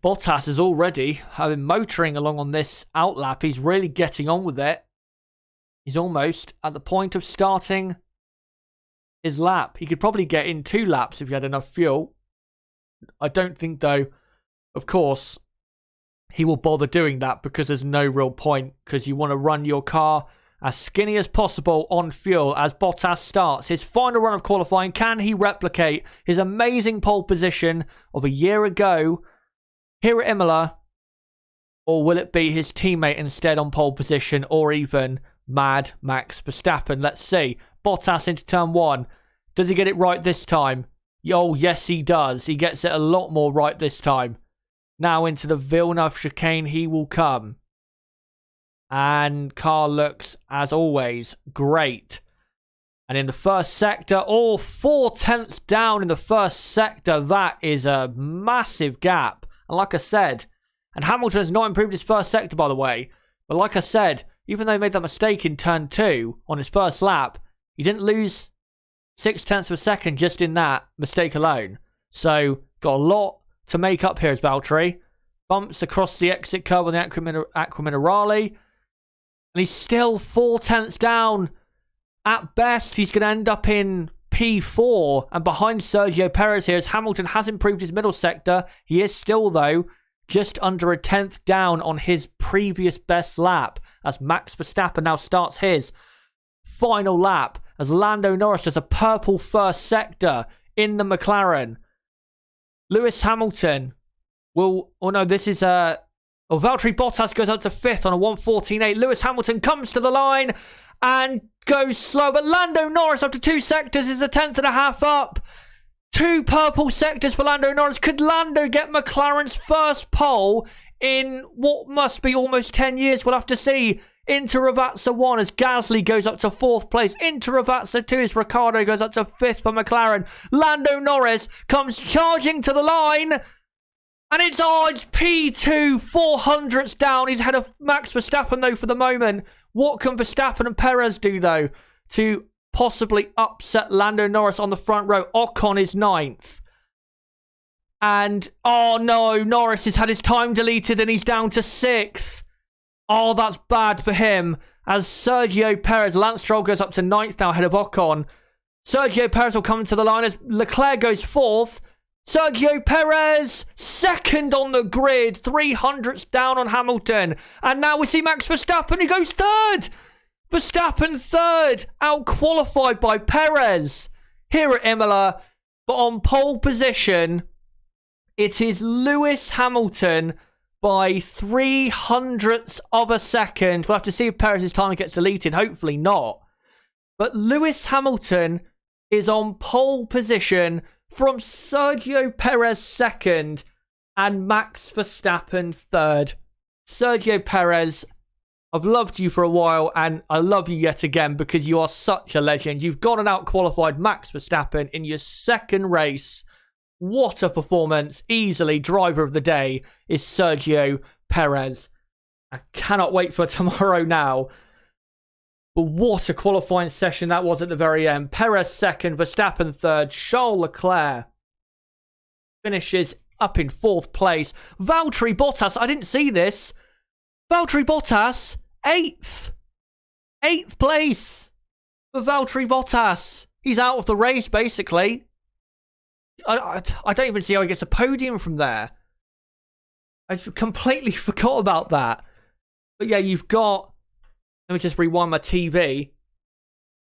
Bottas is already motoring along on this outlap. He's really getting on with it. He's almost at the point of starting his lap. He could probably get in 2 laps if he had enough fuel. I don't think, though, of course, he will bother doing that, because there's no real point, because you want to run your car as skinny as possible on fuel as Bottas starts his final run of qualifying. Can he replicate his amazing pole position of a year ago here at Imola? Or will it be his teammate instead on pole position, or even Mad Max Verstappen? Let's see. Bottas into turn 1. Does he get it right this time? Oh, yes, he does. He gets it a lot more right this time. Now into the Villeneuve chicane he will come. And car looks, as always, great. And in the first sector, 4/10 down in the first sector. That is a massive gap. And like I said, and Hamilton has not improved his first sector, by the way. But like I said, even though he made that mistake in turn 2 on his first lap, he didn't lose 0.6 of a second just in that mistake alone. So, got a lot to make up here as Valtteri. Bumps across the exit curve on the Aqua Minerale. And he's still 0.4 down. At best, he's going to end up in P4 and behind Sergio Perez here as Hamilton has improved his middle sector. He is still, though, just under a 10th down on his previous best lap as Max Verstappen now starts his final lap as Lando Norris does a purple first sector in the McLaren. Lewis Hamilton will... Oh no, this is... Valtteri Bottas goes up to 5th on a 1:14.8. Lewis Hamilton comes to the line and goes slow, but Lando Norris up to 2 sectors is a 10.5 up. 2 purple sectors for Lando Norris. Could Lando get McLaren's first pole in what must be almost 10 years? We'll have to see. Into Ravazza 1 as Gasly goes up to 4th place. Into Ravazza 2 as Ricciardo goes up to 5th for McLaren. Lando Norris comes charging to the line. And it's P2, 400ths down. He's ahead of Max Verstappen, though, for the moment. What can Verstappen and Perez do, though, to possibly upset Lando Norris on the front row? Ocon is 9th. And, oh no, Norris has had his time deleted and he's down to 6th. Oh, that's bad for him. As Sergio Perez, Lance Stroll goes up to 9th now ahead of Ocon. Sergio Perez will come to the line as Leclerc goes 4th. Sergio Perez, 2nd on the grid, 300ths down on Hamilton. And now we see Max Verstappen, who goes 3rd. Verstappen 3rd, out-qualified by Perez here at Imola. But on pole position, it is Lewis Hamilton by 300ths of a second. We'll have to see if Perez's time gets deleted. Hopefully not. But Lewis Hamilton is on pole position from Sergio Perez 2nd and Max Verstappen 3rd. Sergio Perez, I've loved you for a while and I love you yet again because you are such a legend. You've gone and out-qualified Max Verstappen in your 2nd race. What a performance. Easily driver of the day is Sergio Perez. I cannot wait for tomorrow now. But what a qualifying session that was at the very end. Perez 2nd, Verstappen 3rd, Charles Leclerc finishes up in 4th place. Valtteri Bottas, I didn't see this. Valtteri Bottas, 8th. 8th place for Valtteri Bottas. He's out of the race, basically. I don't even see how he gets a podium from there. I completely forgot about that. But yeah, you've got... Let me just rewind my TV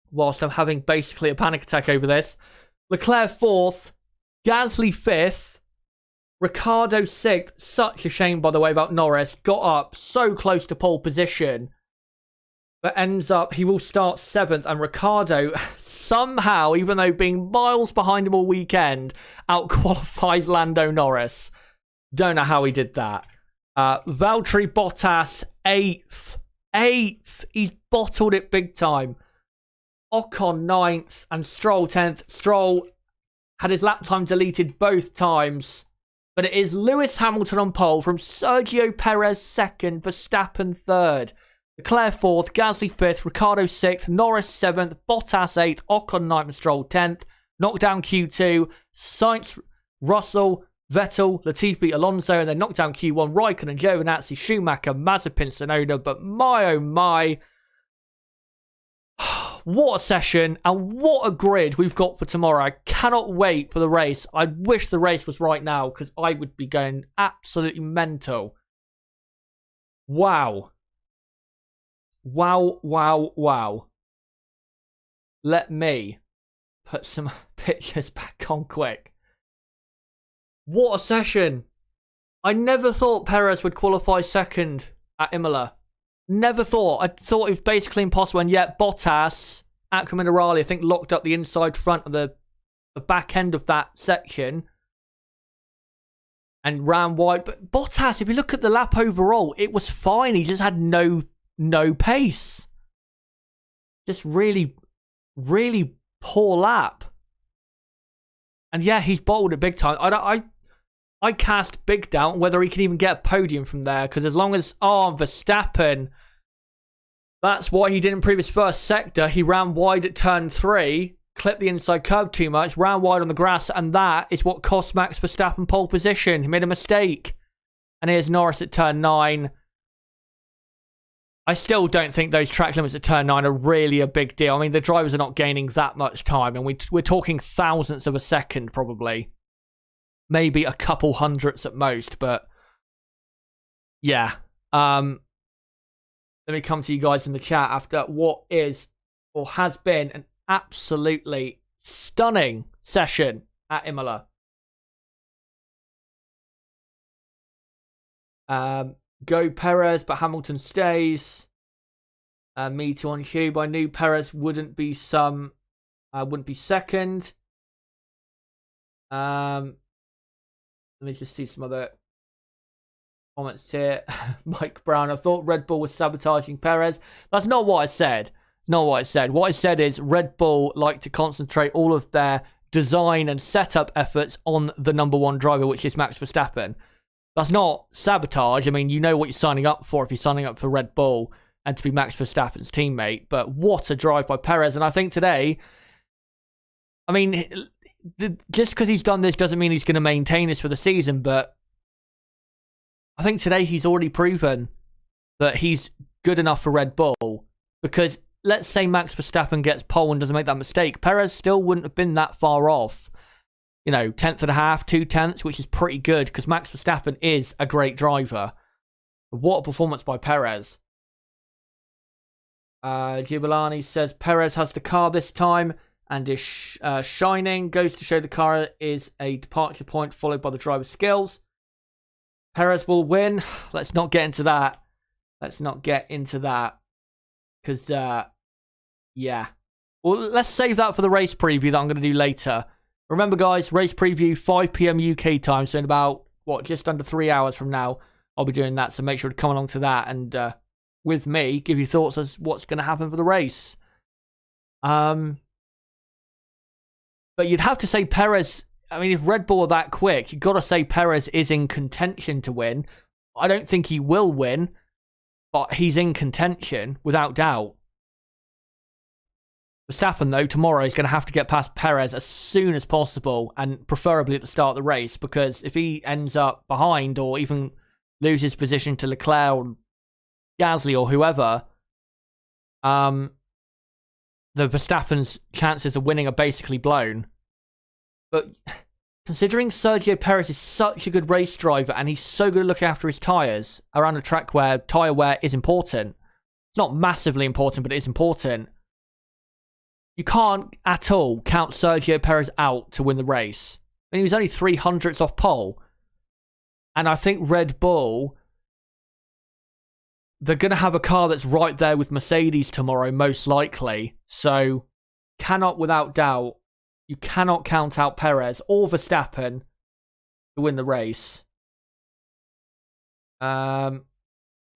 whilst I'm having basically a panic attack over this. Leclerc 4th, Gasly 5th, Ricciardo 6th. Such a shame, by the way, about Norris. Got up so close to pole position, but ends up, he will start 7th. And Ricciardo somehow, even though being miles behind him all weekend, out-qualifies Lando Norris. Don't know how he did that. Valtteri Bottas 8th. 8th. He's bottled it big time. Ocon 9th and Stroll 10th. Stroll had his lap time deleted both times. But it is Lewis Hamilton on pole from Sergio Perez 2nd, Verstappen 3rd. Leclerc 4th, Gasly 5th, Ricciardo 6th, Norris 7th, Bottas 8th, Ocon 9th and Stroll 10th. Knockdown Q2, Sainz, Russell, Vettel, Latifi, Alonso, and then knockdown Q1, Raikkonen, Giovinazzi, Schumacher, Mazepin, Tsunoda. But my oh my, what a session and what a grid we've got for tomorrow. I cannot wait for the race. I wish the race was right now because I would be going absolutely mental. Wow. Wow, wow, wow. Let me put some pictures back on quick. What a session. I never thought Perez would qualify 2nd at Imola. Never thought. I thought it was basically impossible. And yet Bottas, Aqua Minerale, I think locked up the inside front of the back end of that section and ran wide. But Bottas, if you look at the lap overall, it was fine. He just had no pace. Just really, really poor lap. And yeah, he's bottled it big time. I cast big doubt whether he can even get a podium from there. Because as long as, Verstappen, that's why he didn't improve his first sector. He ran wide at turn 3. clipped the inside curve too much, ran wide on the grass, and that is what cost Max Verstappen pole position. He made a mistake. And here's Norris at turn 9. I still don't think those track limits at turn 9 are really a big deal. I mean, the drivers are not gaining that much time, and we're talking thousandths of a second, probably. Maybe a couple hundredths at most, but yeah. Let me come to you guys in the chat after what is or has been an absolutely stunning session at Imola. Go Perez, but Hamilton stays. Me too on tube. I knew Perez wouldn't be second. Let me just see some other comments here. Mike Brown, I thought Red Bull was sabotaging Perez. That's not what I said. It's not what I said. What I said is Red Bull like to concentrate all of their design and setup efforts on the number one driver, which is Max Verstappen. That's not sabotage. I mean, you know what you're signing up for if you're signing up for Red Bull and to be Max Verstappen's teammate. But what a drive by Perez. And I think today, I mean, just because he's done this doesn't mean he's going to maintain this for the season. But I think today he's already proven that he's good enough for Red Bull. Because let's say Max Verstappen gets pole and doesn't make that mistake. Perez still wouldn't have been that far off. You know, 10.5, 2 tenths, which is pretty good because Max Verstappen is a great driver. What a performance by Perez. Gibalani says Perez has the car this time and is shining. Goes to show the car is a departure point followed by the driver's skills. Perez will win. Let's not get into that. Because, yeah. Well, let's save that for the race preview that I'm going to do later. Remember, guys, race preview, 5 p.m. UK time. So in about, just under 3 hours from now, I'll be doing that. So make sure to come along to that and with me, give you thoughts as what's going to happen for the race. But you'd have to say Perez, I mean, if Red Bull are that quick, you've got to say Perez is in contention to win. I don't think he will win, but he's in contention, without doubt. Verstappen, though, tomorrow is going to have to get past Perez as soon as possible, and preferably at the start of the race, because if he ends up behind or even loses position to Leclerc or Gasly or whoever, the Verstappen's chances of winning are basically blown. But considering Sergio Perez is such a good race driver and he's so good at looking after his tyres around a track where tyre wear is important, it's not massively important, but it is important. You can't at all count Sergio Perez out to win the race. I mean, he was only 300ths off pole. And I think Red Bull, they're going to have a car that's right there with Mercedes tomorrow, most likely. So, without doubt, you cannot count out Perez or Verstappen to win the race. Long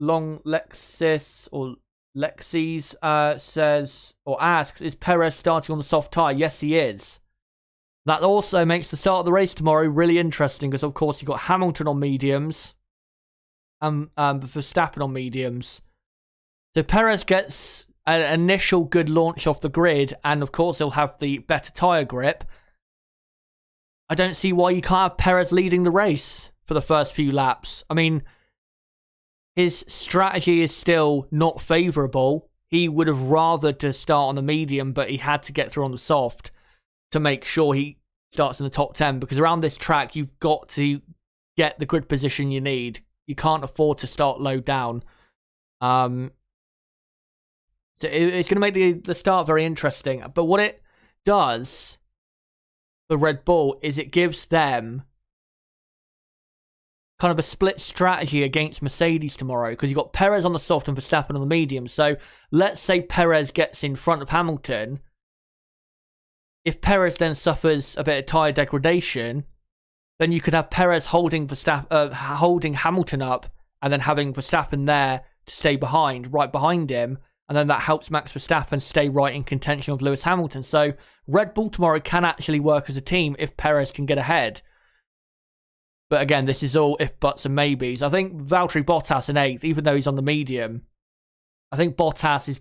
Lexis or Lexis says or asks, is Perez starting on the soft tyre? Yes, he is. That also makes the start of the race tomorrow really interesting because, of course, you've got Hamilton on mediums and Verstappen on mediums. So Perez gets an initial good launch off the grid and, of course, he'll have the better tyre grip. I don't see why you can't have Perez leading the race for the first few laps. I mean, his strategy is still not favourable. He would have rather to start on the medium, but he had to get through on the soft to make sure he starts in the top 10. Because around this track, you've got to get the grid position you need. You can't afford to start low down. So it's going to make the start very interesting. But what it does for Red Bull is it gives them kind of a split strategy against Mercedes tomorrow, because you've got Perez on the soft and Verstappen on the medium. So let's say Perez gets in front of Hamilton. If Perez then suffers a bit of tyre degradation, then you could have Perez holding Hamilton up and then having Verstappen there to stay right behind him. And then that helps Max Verstappen stay right in contention with Lewis Hamilton. So Red Bull tomorrow can actually work as a team if Perez can get ahead. But again, this is all if, buts and maybes. I think Valtteri Bottas in 8th, even though he's on the medium, I think Bottas is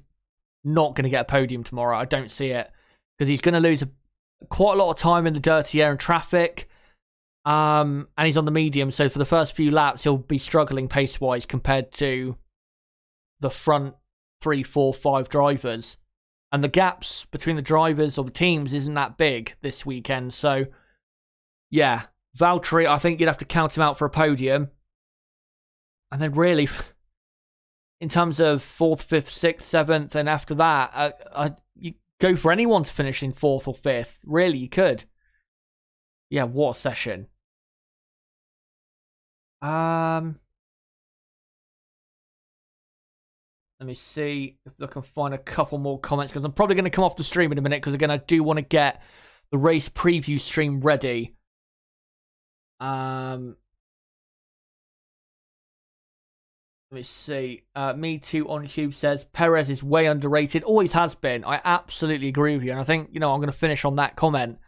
not going to get a podium tomorrow. I don't see it. because he's going to lose quite a lot of time in the dirty air and traffic. And he's on the medium, so for the first few laps, he'll be struggling pace-wise compared to the front 3, 4, 5 drivers. And the gaps between the drivers or the teams isn't that big this weekend. So, yeah, Valtteri, I think you'd have to count him out for a podium. And then really, in terms of 4th, 5th, 6th, 7th, and after that, you go for anyone to finish in 4th or 5th. Really, you could. Yeah, what a session. Let me see if I can find a couple more comments, because I'm probably going to come off the stream in a minute, because again, I do want to get the race preview stream ready. Let me see. Me Too on YouTube says Perez is way underrated. Always has been. I absolutely agree with you, and I think, I'm going to finish on that comment.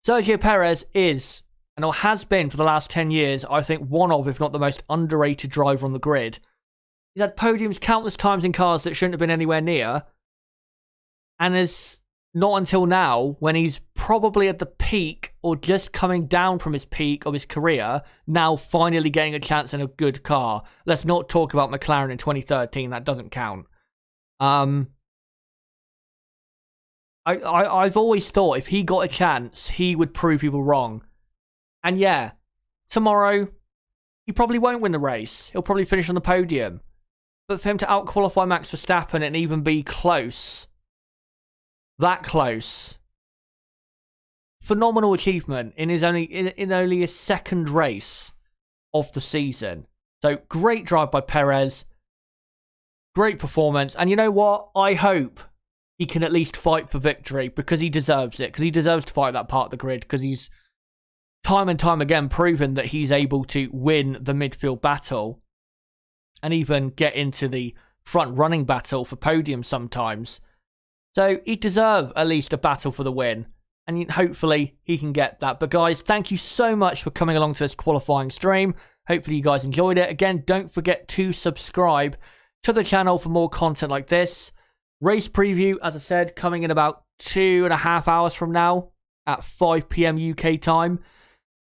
Sergio Perez is, and has been for the last 10 years, I think one of, if not the most underrated driver on the grid. He's had podiums countless times in cars that shouldn't have been anywhere near. And is not until now, when he's probably at the peak or just coming down from his peak of his career, now finally getting a chance in a good car. Let's not talk about McLaren in 2013. That doesn't count. I've always thought if he got a chance, he would prove people wrong. And yeah, tomorrow, he probably won't win the race. He'll probably finish on the podium. But for him to out-qualify Max Verstappen and even be close, that close, phenomenal achievement in only his second race of the season. So great drive by Perez, great performance, and you know what? I hope he can at least fight for victory, because he deserves it. Because he deserves to fight that part of the grid. Because he's time and time again proven that he's able to win the midfield battle and even get into the front running battle for podium sometimes. So he deserves at least a battle for the win. And hopefully he can get that. But guys, thank you so much for coming along to this qualifying stream. Hopefully you guys enjoyed it. Again, don't forget to subscribe to the channel for more content like this. Race preview, as I said, coming in about 2.5 hours from now at 5 PM UK time,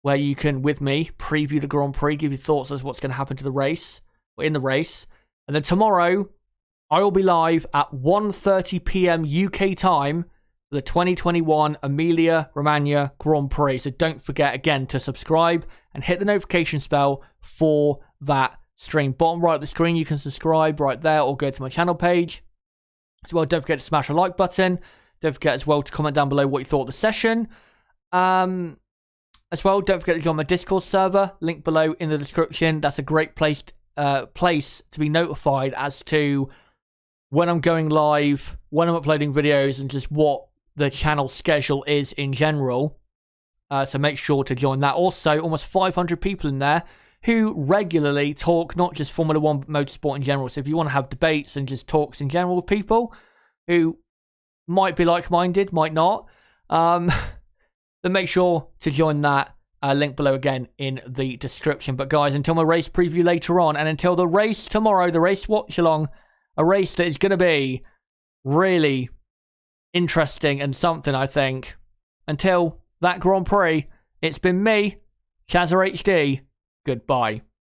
where you can, with me, preview the Grand Prix, give your thoughts as what's going to happen to the race, or in the race. And then tomorrow, I will be live at 1:30 PM UK time for the 2021 Emilia Romagna Grand Prix. So don't forget, again, to subscribe and hit the notification bell for that stream. Bottom right of the screen, you can subscribe right there, or go to my channel page. As well, don't forget to smash a like button. Don't forget as well to comment down below what you thought of the session. As well, don't forget to join my Discord server. Link below in the description. That's a great place to be notified as to when I'm going live, when I'm uploading videos, and just what the channel schedule is in general. So make sure to join that. Also, almost 500 people in there who regularly talk, not just Formula 1, but motorsport in general. So if you want to have debates and just talks in general with people who might be like-minded, might not, then make sure to join that. Link below again in the description. But guys, until my race preview later on, and until the race tomorrow, the race watch-along, a race that is going to be really interesting and something, I think. Until that Grand Prix, it's been me, Chazza HD. Goodbye.